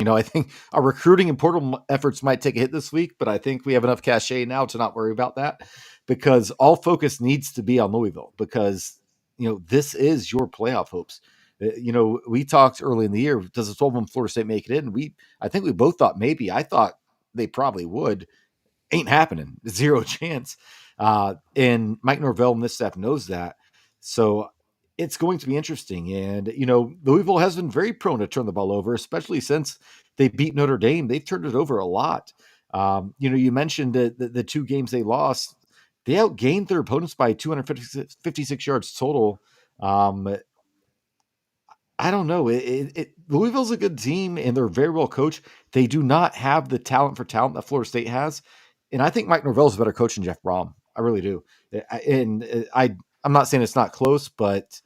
[SPEAKER 2] I think our recruiting and portal efforts might take a hit this week, but I think we have enough cachet now to not worry about that because all focus needs to be on Louisville because, this is your playoff hopes. We talked early in the year, does the 12-1 Florida State make it in? I think we both thought maybe. I thought they probably would. Ain't happening. 0 chance. And Mike Norvell and this staff knows that. So it's going to be interesting. And, Louisville has been very prone to turn the ball over, especially since they beat Notre Dame. They've turned it over a lot. You mentioned the 2 games they lost. They outgained their opponents by 256 yards total. I don't know. Louisville's a good team, and they're very well coached. They do not have the talent for talent that Florida State has. And I think Mike Norvell is a better coach than Jeff Brom. I really do. And I'm not saying it's not close, but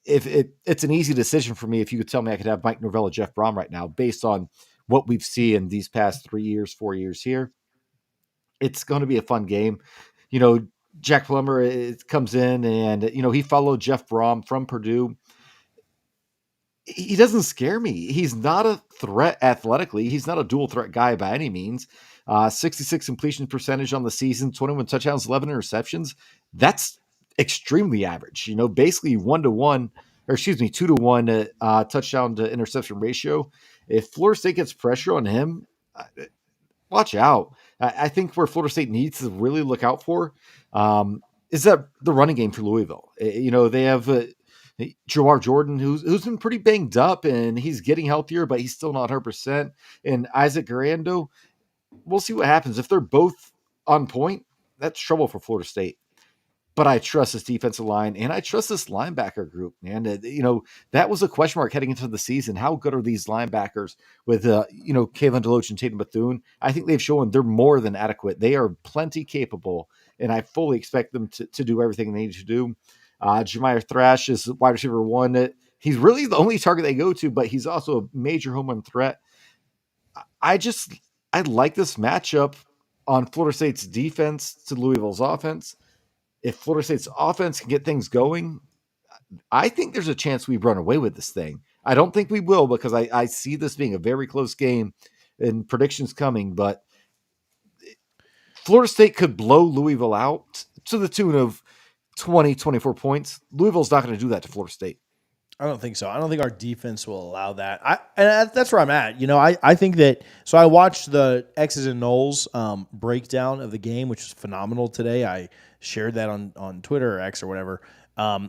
[SPEAKER 2] it's an easy decision for me if you could tell me I could have Mike Norvell or Jeff Brom right now based on what we've seen in these past 3 years, 4 years here. It's going to be a fun game. Jack Plummer comes in and, he followed Jeff Brom from Purdue. He doesn't scare me. He's not a threat athletically. He's not a dual threat guy by any means. 66 completion percentage on the season, 21 touchdowns, 11 interceptions. That's extremely average. Basically 2-1 touchdown to interception ratio. If Florida State gets pressure on him, watch out. I think where Florida State needs to really look out for is that the running game for Louisville. They have Jamar Jordan, who's been pretty banged up, and he's getting healthier, but he's still not 100%. And Isaac Garando, we'll see what happens. If they're both on point, that's trouble for Florida State. But I trust this defensive line, and I trust this linebacker group, man. That was a question mark heading into the season. How good are these linebackers with, Kalen DeLoach and Tatum Bethune? I think they've shown they're more than adequate. They are plenty capable, and I fully expect them to do everything they need to do. Jamier Thrash is wide receiver 1. He's really the only target they go to, but he's also a major home run threat. I like this matchup on Florida State's defense to Louisville's offense. If Florida State's offense can get things going, I think there's a chance we run away with this thing. I don't think we will because I see this being a very close game and predictions coming, but Florida State could blow Louisville out to the tune of 20, 24 points. Louisville's not going to do that to Florida State.
[SPEAKER 1] I don't think so. I don't think our defense will allow that. That's where I'm at. I think that. So I watched the X's and Noles breakdown of the game, which was phenomenal today. I shared that on Twitter or X or whatever.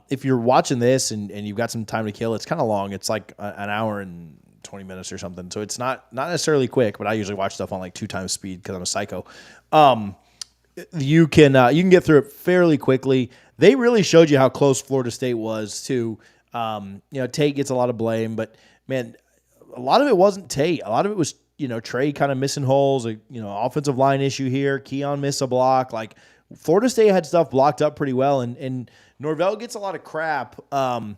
[SPEAKER 1] If you're watching this and you've got some time to kill, it's kind of long. It's like an hour and 20 minutes or something. So it's not necessarily quick, but I usually watch stuff on like 2 times speed because I'm a psycho. You can get through it fairly quickly. They really showed you how close Florida State was to. Tate gets a lot of blame, but man, a lot of it wasn't Tate. A lot of it was, Trey kind of missing holes, offensive line issue here. Keon missed a block. Like Florida State had stuff blocked up pretty well, and Norvell gets a lot of crap. I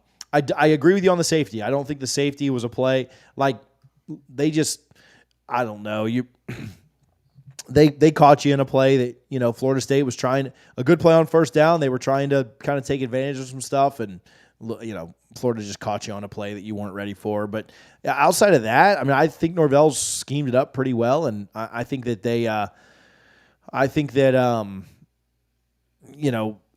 [SPEAKER 1] agree with you on the safety. I don't think the safety was a play. Like they just, I don't know. They caught you in a play that, Florida State was trying a good play on first down. They were trying to kind of take advantage of some stuff, and Florida just caught you on a play that you weren't ready for. But outside of that, I mean, I think Norvell's schemed it up pretty well, and I think that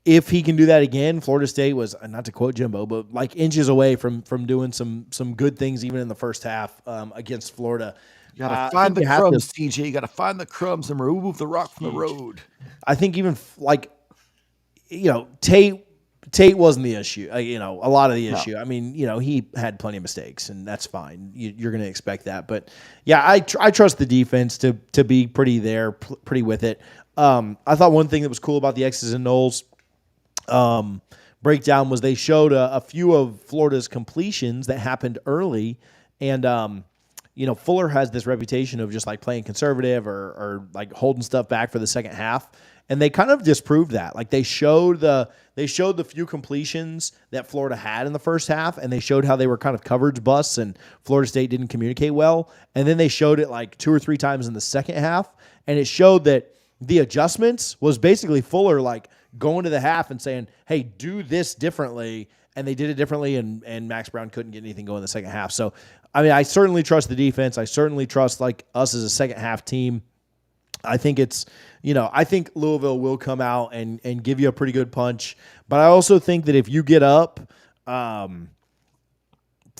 [SPEAKER 1] if he can do that again, Florida State was, not to quote Jimbo, but like inches away from doing some good things even in the first half against Florida.
[SPEAKER 2] You got to find the crumbs, TJ. You got to find the crumbs and remove the rock from the road.
[SPEAKER 1] I think even Tate wasn't the issue. A lot of the issue. I mean, he had plenty of mistakes, and that's fine. You're going to expect that. But yeah, I trust the defense to be pretty there, pretty with it. I thought one thing that was cool about the X's and Noles breakdown was they showed a few of Florida's completions that happened early, and Fuller has this reputation of just like playing conservative or like holding stuff back for the second half. And they kind of disproved that. Like they showed the few completions that Florida had in the first half, and they showed how they were kind of coverage busts and Florida State didn't communicate well. And then they showed it like 2 or 3 times in the second half, and it showed that the adjustments was basically Fuller like going to the half and saying, "Hey, do this differently." And they did it differently, and Max Brown couldn't get anything going in the second half. So, I mean, I certainly trust the defense. I certainly trust like us as a second half team. I think I think Louisville will come out and give you a pretty good punch. But I also think that if you get up 10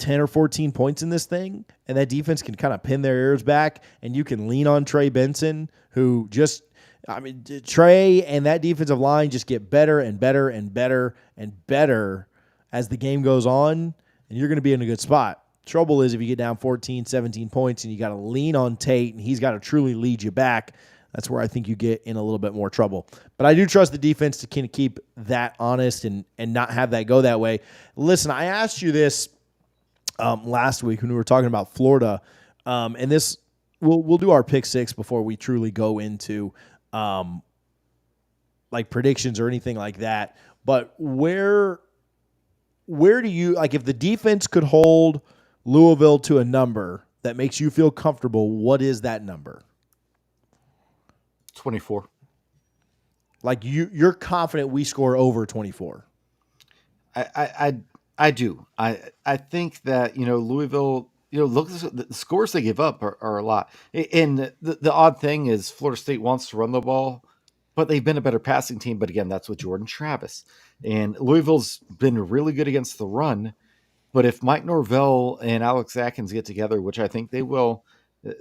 [SPEAKER 1] or 14 points in this thing, and that defense can kind of pin their ears back, and you can lean on Trey Benson, who Trey and that defensive line just get better and better and better and better as the game goes on, and you're going to be in a good spot. Trouble is if you get down 14, 17 points and you got to lean on Tate and he's got to truly lead you back, that's where I think you get in a little bit more trouble. But I do trust the defense to kind of keep that honest and not have that go that way. Listen, I asked you this last week when we were talking about Florida, and this we'll do our pick 6 before we truly go into like predictions or anything like that. But where do you, like, if the defense could hold Louisville to a number that makes you feel comfortable, what is that number?
[SPEAKER 2] 24.
[SPEAKER 1] Like you're confident we score over 24.
[SPEAKER 2] I do. I think that, Louisville, look, the scores they give up are a lot. And the odd thing is Florida State wants to run the ball, but they've been a better passing team. But again, that's with Jordan Travis. And Louisville's been really good against the run. But if Mike Norvell and Alex Atkins get together, which I think they will,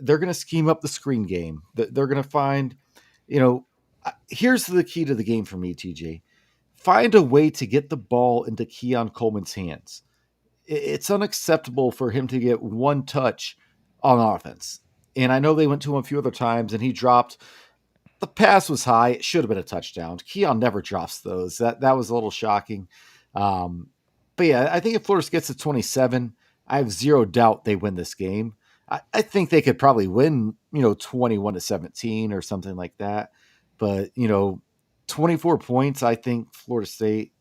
[SPEAKER 2] they're going to scheme up the screen game. They're going to find, here's the key to the game for me, TJ. Find a way to get the ball into Keon Coleman's hands. It's unacceptable for him to get one touch on offense. And I know they went to him a few other times and he dropped. The pass was high. It should have been a touchdown. Keon never drops those. That was a little shocking. But yeah, I think if Florida gets to 27, I have zero doubt they win this game. I think they could probably win, 21-17 or something like that. But, 24 points, I think Florida State,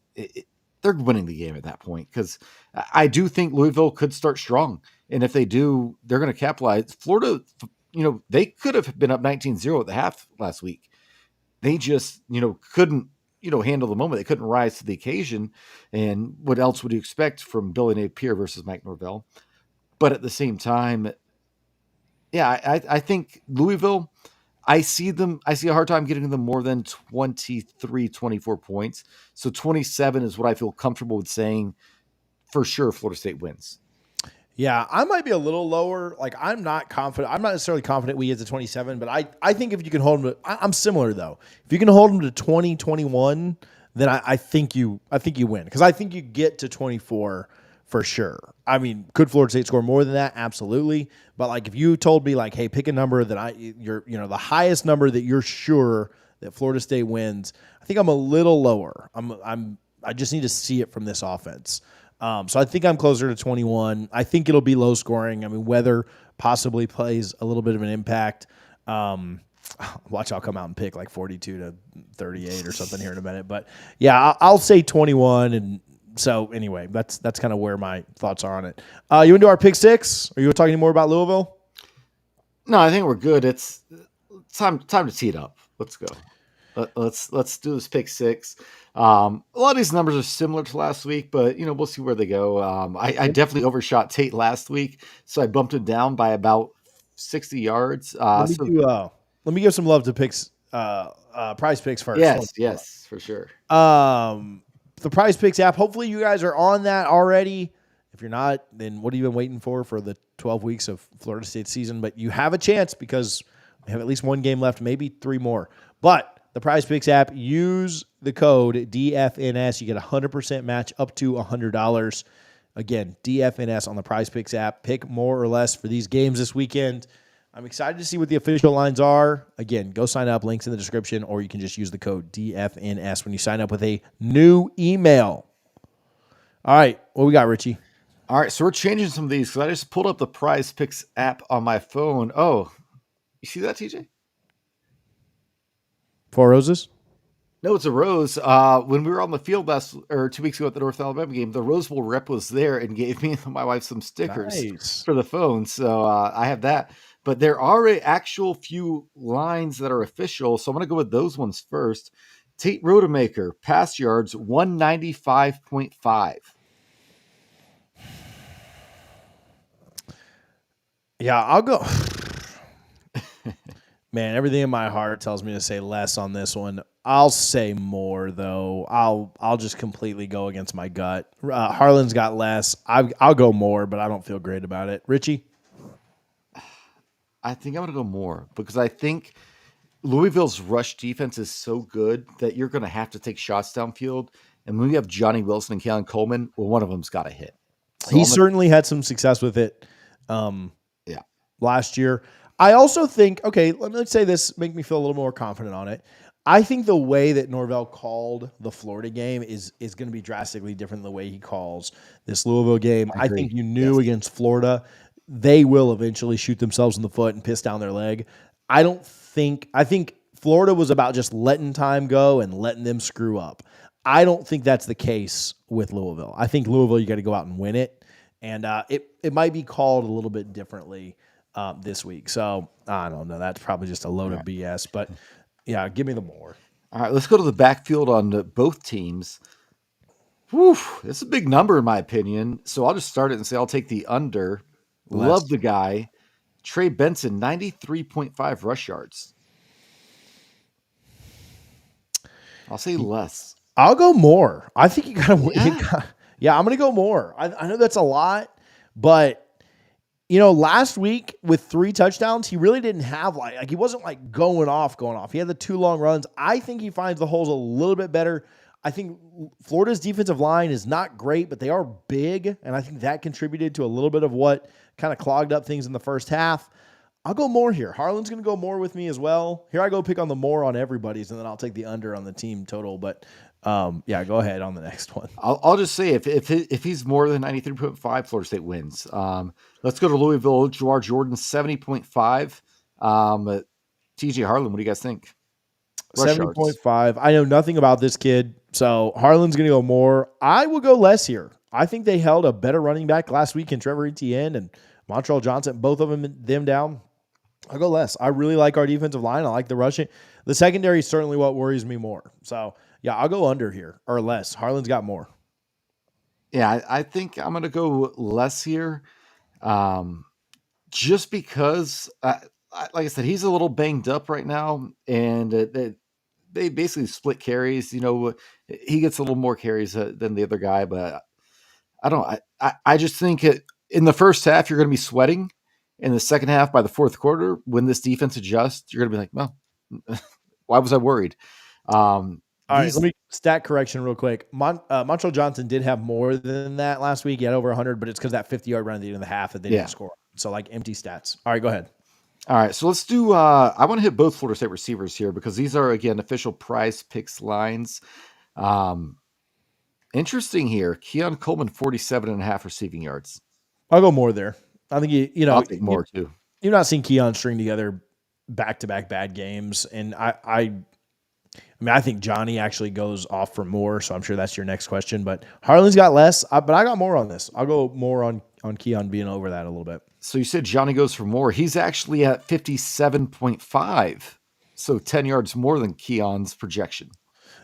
[SPEAKER 2] they're winning the game at that point because I do think Louisville could start strong. And if they do, they're going to capitalize. Florida, they could have been up 19-0 at the half last week. They just, couldn't, handle the moment. They couldn't rise to the occasion. And what else would you expect from Billy Napier versus Mike Norvell? But at the same time, yeah, I think Louisville, I see a hard time getting them more than 23, 24 points. So 27 is what I feel comfortable with saying for sure Florida State wins.
[SPEAKER 1] Yeah, I might be a little lower. Like, I'm not confident. I'm not necessarily confident we get to 27, but I think if you can hold them to, I'm similar though. If you can hold them to 20, 21, then I think you win, because I think you get to 24 for sure. I mean, could Florida State score more than that? Absolutely. But like, if you told me like, hey, pick a number that the highest number that you're sure that Florida State wins, I think I'm a little lower. I just need to see it from this offense. So I think I'm closer to 21. I think it'll be low scoring. I mean, weather possibly plays a little bit of an impact. Watch, I'll come out and pick like 42 to 38 or something here in a minute. But yeah, I'll say 21. And so anyway, that's kind of where my thoughts are on it. You want to do our pick six? Are you talking more about Louisville?
[SPEAKER 2] No, I think we're good. It's time to tee it up. Let's go. Let's do this pick six. A lot of these numbers are similar to last week, but we'll see where they go. I definitely overshot Tate last week, so I bumped it down by about 60 yards.
[SPEAKER 1] Let me give some love to picks, Prize Picks first.
[SPEAKER 2] Yes, for sure.
[SPEAKER 1] The Prize Picks app. Hopefully, you guys are on that already. If you're not, then what have you been waiting for the 12 weeks of Florida State season? But you have a chance, because we have at least one game left, maybe three more. But the Prize Picks app, use the code DFNS. You get a 100% match up to $100. Again, DFNS on the Prize Picks app. Pick more or less for these games this weekend. I'm excited to see what the official lines are. Again, go sign up. Links in the description, or you can just use the code DFNS when you sign up with a new email. All right, what we got, Richie?
[SPEAKER 2] All right, so we're changing some of these because I just pulled up the Prize Picks app on my phone. Oh, you see that, TJ?
[SPEAKER 1] 4 roses?
[SPEAKER 2] No, it's a rose. When we were on the field 2 weeks ago at the North Alabama game, the Rose Bowl rep was there and gave me and my wife some stickers for the phone. So I have that. But there are actual few lines that are official, so I'm going to go with those ones first. Tate Rodemaker, pass yards, 195.5.
[SPEAKER 1] Yeah, I'll go. Man, everything in my heart tells me to say less on this one. I'll say more, though. I'll just completely go against my gut. Harlan's got less. I'll go more, but I don't feel great about it. Richie?
[SPEAKER 2] I think I'm going to go more, because I think Louisville's rush defense is so good that you're going to have to take shots downfield. And when we have Johnny Wilson and Kalen Coleman, well, one of them's got to hit. So
[SPEAKER 1] he certainly had some success with it last year. I also think, okay, let's say this, make me feel a little more confident on it. I think the way that Norvell called the Florida game is going to be drastically different than the way he calls this Louisville game. I think you knew against Florida, they will eventually shoot themselves in the foot and piss down their leg. I think Florida was about just letting time go and letting them screw up. I don't think that's the case with Louisville. I think Louisville, you got to go out and win it. And it might be called a little bit differently this week. So I don't know. That's probably just a load of BS. But yeah, give me the more.
[SPEAKER 2] All right, let's go to the backfield on both teams. Whew, it's a big number in my opinion. So I'll just start it and say I'll take the under. Love the guy. Trey Benson, 93.5 rush yards. I'll say less.
[SPEAKER 1] I'll go more. I think you got to. Yeah, I'm going to go more. I know that's a lot, but last week with 3 touchdowns, he really didn't have like he wasn't like going off. He had the 2 long runs. I think he finds the holes a little bit better. I think Florida's defensive line is not great, but they are big, and I think that contributed to a little bit of what kind of clogged up things in the first half. I'll go more here. Harlan's going to go more with me as well. Here I go pick on the more on everybody's, and then I'll take the under on the team total. But yeah, go ahead on the next one.
[SPEAKER 2] I'll just say if he's more than 93.5, Florida State wins. Let's go to Louisville. Jawar Jordan, 70.5. TJ Harlan, what do you guys think?
[SPEAKER 1] 70.5. I know nothing about this kid, so Harlan's going to go more. I will go less here. I think they held a better running back last week in Trevor Etienne and Montreal Johnson, both of them down. I'll go less. I really like our defensive line. I like the rushing. The secondary is certainly what worries me more. So, yeah, I'll go under here or less. Harlan's got more.
[SPEAKER 2] Yeah, I think I'm going to go less here just because, like I said, he's a little banged up right now, and they basically split carries. He gets a little more carries than the other guy, but I just think in the first half, you're going to be sweating. In the second half, by the fourth quarter, when this defense adjusts, you're going to be like, well, why was I worried?
[SPEAKER 1] All right, let me stat correction real quick. Montrell Johnson did have more than that last week. He had over 100, but it's because that 50-yard run at the end of the half that they didn't score. So, like, empty stats. All right, go ahead.
[SPEAKER 2] All right, so let's do I want to hit both Florida State receivers here because these are, again, official Prize Picks lines. Interesting here. Keon Coleman, 47.5 receiving yards.
[SPEAKER 1] I'll go more there. I think
[SPEAKER 2] I'll take more too.
[SPEAKER 1] You've not seen Keon string together back-to-back bad games, and I think Johnny actually goes off for more, so I'm sure that's your next question. But Harlan's got less, but I got more on this. I'll go more on Keon being over that a little bit.
[SPEAKER 2] So you said Johnny goes for more. He's actually at 57.5, so 10 yards more than Keon's projection.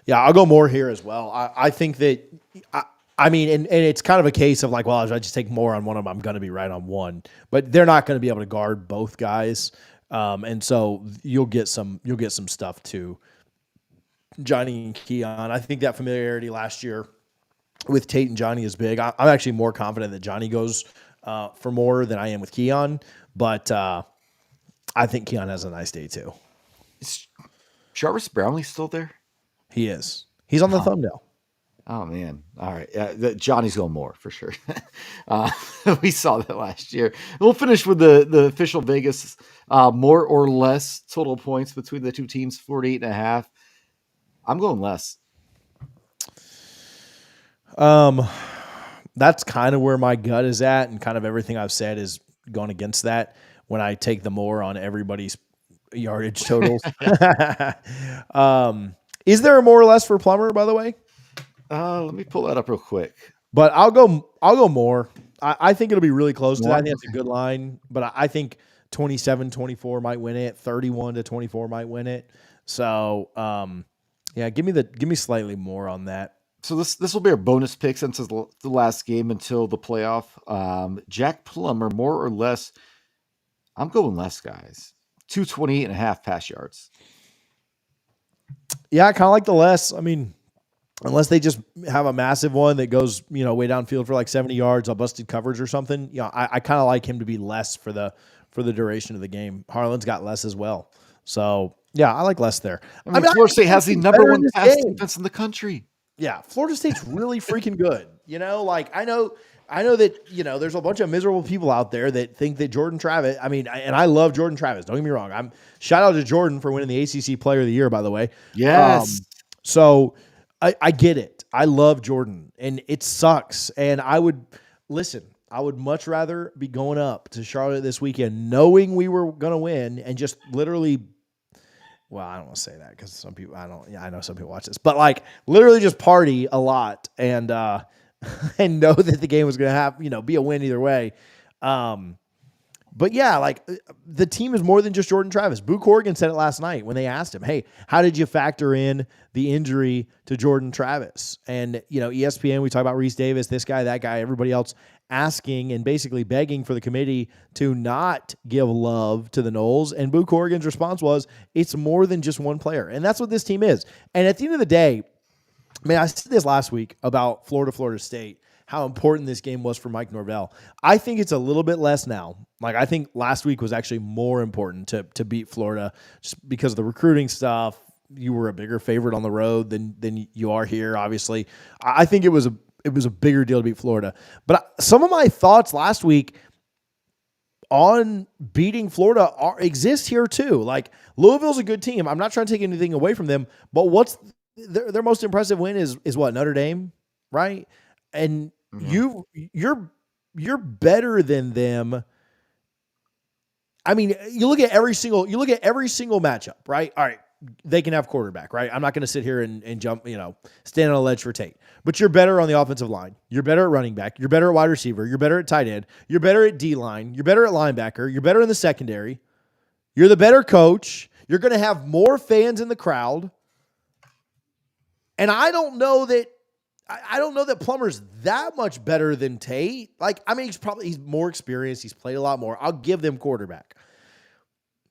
[SPEAKER 1] Yeah, I'll go more here as well. I think that and it's kind of a case of like, well, if I just take more on one of them, I'm going to be right on one. But they're not going to be able to guard both guys, and so you'll get some stuff too. Johnny and Keon. I think that familiarity last year with Tate and Johnny is big. I'm actually more confident that Johnny goes for more than I am with Keon, but I think Keon has a nice day too.
[SPEAKER 2] Is Jarvis Brownlee still there?
[SPEAKER 1] He is. He's on the thumbnail.
[SPEAKER 2] Oh, man. All right. Johnny's going more for sure. We saw that last year. We'll finish with the official Vegas more or less total points between the two teams, 48.5. I'm going less.
[SPEAKER 1] That's kind of where my gut is at, and kind of everything I've said is going against that when I take the more on everybody's yardage totals. Is there a more or less for Plummer, by the way?
[SPEAKER 2] Let me pull that up real quick.
[SPEAKER 1] But I'll go more. I think it'll be really close to that. I think that's a good line, but I think 27-24 might win it. 31-24 might win it. So, yeah, give me slightly more on that.
[SPEAKER 2] So this will be our bonus pick since it's the last game until the playoff. Jack Plummer, more or less. I'm going less, guys. 228.5 pass yards.
[SPEAKER 1] Yeah, I kind of like the less. I mean, unless they just have a massive one that goes, way downfield for like 70 yards, a busted coverage or something. I kind of like him to be less for the duration of the game. Harlan's got less as well. So, yeah, I like less there.
[SPEAKER 2] I mean Florida State has the number one pass defense in the country.
[SPEAKER 1] Yeah, Florida State's really freaking good. I know that, there's a bunch of miserable people out there that think that Jordan Travis, and I love Jordan Travis. Don't get me wrong. Shout out to Jordan for winning the ACC Player of the Year, by the way.
[SPEAKER 2] Yes.
[SPEAKER 1] So I get it. I love Jordan, and it sucks. And I would much rather be going up to Charlotte this weekend knowing we were going to win and just literally, well, I don't want to say that because some people, I know some people watch this, but like literally just party a lot and know that the game was going to have, be a win either way. But yeah, like the team is more than just Jordan Travis. Boo Corrigan said it last night when they asked him, hey, how did you factor in the injury to Jordan Travis? And, ESPN, we talk about Reese Davis, this guy, that guy, everybody else asking and basically begging for the committee to not give love to the Noles. And Boo Corrigan's response was, it's more than just one player. And that's what this team is. And at the end of the day, I said this last week about Florida State, how important this game was for Mike Norvell. I think it's a little bit less now. Like, I think last week was actually more important to beat Florida just because of the recruiting stuff. You were a bigger favorite on the road than you are here, obviously. I think it was a bigger deal to beat Florida. But some of my thoughts last week on beating Florida exist here too. Like, Louisville's a good team. I'm not trying to take anything away from them, but what's their most impressive win is what, Notre Dame, right? And you're better than them. I mean, you look at every single matchup, right? All right, they can have quarterback, right? I'm not going to sit here and jump, stand on a ledge for Tate. But you're better on the offensive line. You're better at running back. You're better at wide receiver. You're better at tight end. You're better at D-line. You're better at linebacker. You're better in the secondary. You're the better coach. You're going to have more fans in the crowd. And I don't know that Plummer's that much better than Tate. Like, he's more experienced. He's played a lot more. I'll give them quarterback.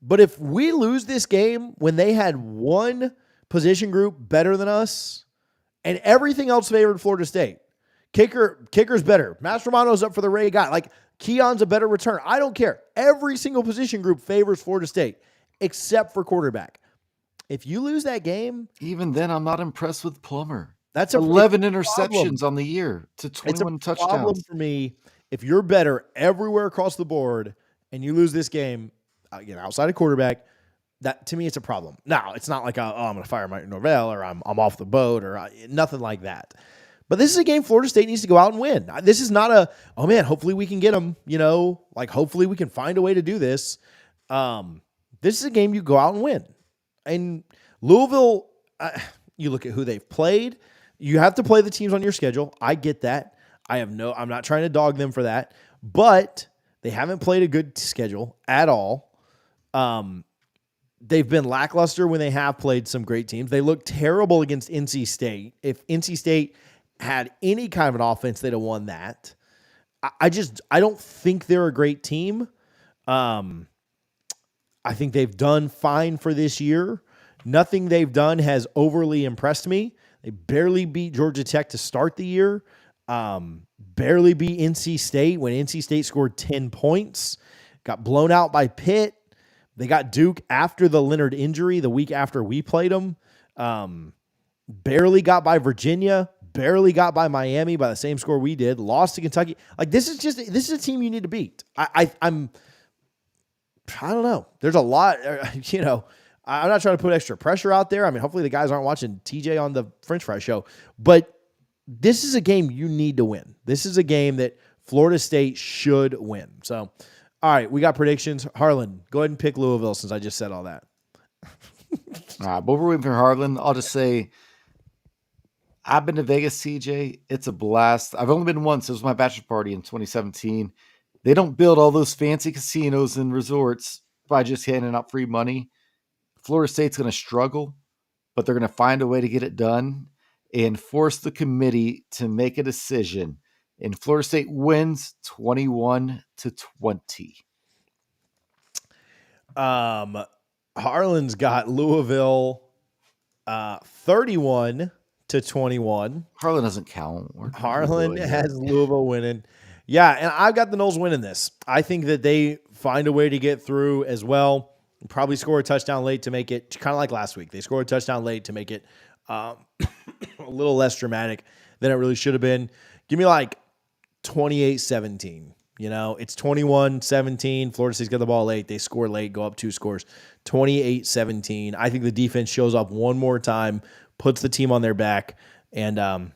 [SPEAKER 1] But if we lose this game when they had one position group better than us and everything else favored Florida State, Kicker's better. Mastromanno's up for the Ray guy. Like, Keon's a better return. I don't care. Every single position group favors Florida State, except for quarterback. If you lose that game,
[SPEAKER 2] even then, I'm not impressed with Plummer.
[SPEAKER 1] That's
[SPEAKER 2] 11 interceptions on the year to 21
[SPEAKER 1] it's a
[SPEAKER 2] touchdowns.
[SPEAKER 1] problem for me. If you're better everywhere across the board and you lose this game, again, outside of quarterback, that to me, it's a problem. Now, it's not like, I'm going to fire Mike Norvell or I'm off the boat or nothing like that. But this is a game Florida State needs to go out and win. This is not a, oh man, hopefully we can get them, like hopefully we can find a way to do this. This is a game you go out and win. And Louisville, you look at who they've played. You have to play the teams on your schedule. I get that. I'm not trying to dog them for that, but they haven't played a good schedule at all. They've been lackluster when they have played some great teams. They look terrible against NC State. If NC State had any kind of an offense, they'd have won that. I don't think they're a great team. I think they've done fine for this year. Nothing they've done has overly impressed me. They barely beat Georgia Tech to start the year. Barely beat NC State when NC State scored 10 points. Got blown out by Pitt. They got Duke after the Leonard injury the week after we played them. Barely got by Virginia. Barely got by Miami by the same score we did. Lost to Kentucky. Like, this is a team you need to beat. I don't know. There's a lot, I'm not trying to put extra pressure out there. I mean, hopefully the guys aren't watching TJ on the French Fry show, but this is a game you need to win. This is a game that Florida State should win. So, all right, we got predictions. Harlan, go ahead and pick Louisville since I just said all that.
[SPEAKER 2] All right, but we're waiting for Harlan. I'll just say, I've been to Vegas, CJ. It's a blast. I've only been once. It was my bachelor party in 2017. They don't build all those fancy casinos and resorts by just handing out free money. Florida State's going to struggle, but they're going to find a way to get it done and force the committee to make a decision. And Florida State wins 21-20.
[SPEAKER 1] Harlan's got Louisville 31-21.
[SPEAKER 2] Harlan doesn't count.
[SPEAKER 1] Harlan has Louisville winning. Yeah, and I've got the Noles winning this. I think that they find a way to get through as well. Probably score a touchdown late to make it kind of like last week. They scored a touchdown late to make it a little less dramatic than it really should have been. Give me like 28-17. It's 21-17. Florida State's got the ball late. They score late, go up 2 scores. 28-17. I think the defense shows up one more time, puts the team on their back, and the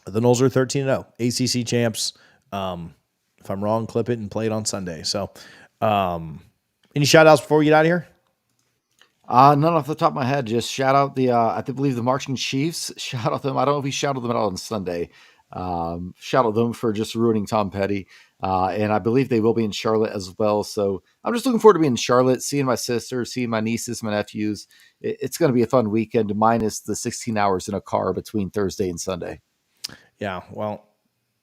[SPEAKER 1] Noles are 13-0. ACC champs. If I'm wrong, clip it and play it on Sunday. So, any shout-outs before we get out of here?
[SPEAKER 2] None off the top of my head. Just shout out I believe the Marching Chiefs. Shout out them. I don't know if he shouted them out on Sunday. Shout out them for just ruining Tom Petty. And I believe they will be in Charlotte as well. So I'm just looking forward to being in Charlotte, seeing my sister, seeing my nieces, my nephews. It's going to be a fun weekend, minus the 16 hours in a car between Thursday and Sunday.
[SPEAKER 1] Yeah, well,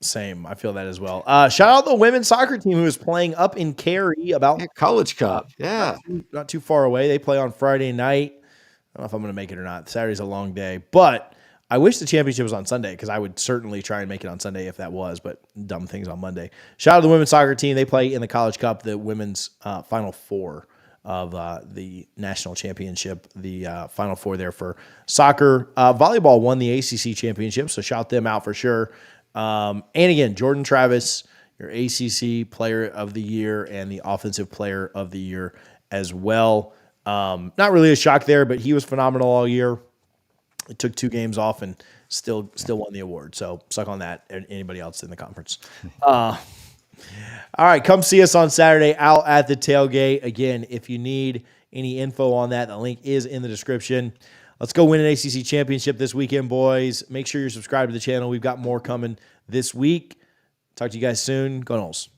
[SPEAKER 1] same. I feel that as well. Shout out the women's soccer team who is playing up in Cary about
[SPEAKER 2] College Cup. Yeah.
[SPEAKER 1] Not too far away. They play on Friday night. I don't know if I'm going to make it or not. Saturday's a long day, but I wish the championship was on Sunday because I would certainly try and make it on Sunday if that was, but dumb things on Monday. Shout out to the women's soccer team. They play in the College Cup, the women's Final Four of the national championship, the Final Four there for soccer. Volleyball won the ACC championship, so shout them out for sure. And again, Jordan Travis, your ACC Player of the Year and the Offensive Player of the Year as well. Not really a shock there, but he was phenomenal all year. It took 2 games off and still won the award. So suck on that and anybody else in the conference. All right, come see us on Saturday out at the tailgate. Again, if you need any info on that, the link is in the description. Let's go win an ACC championship this weekend, boys. Make sure you're subscribed to the channel. We've got more coming this week. Talk to you guys soon. Go Noles.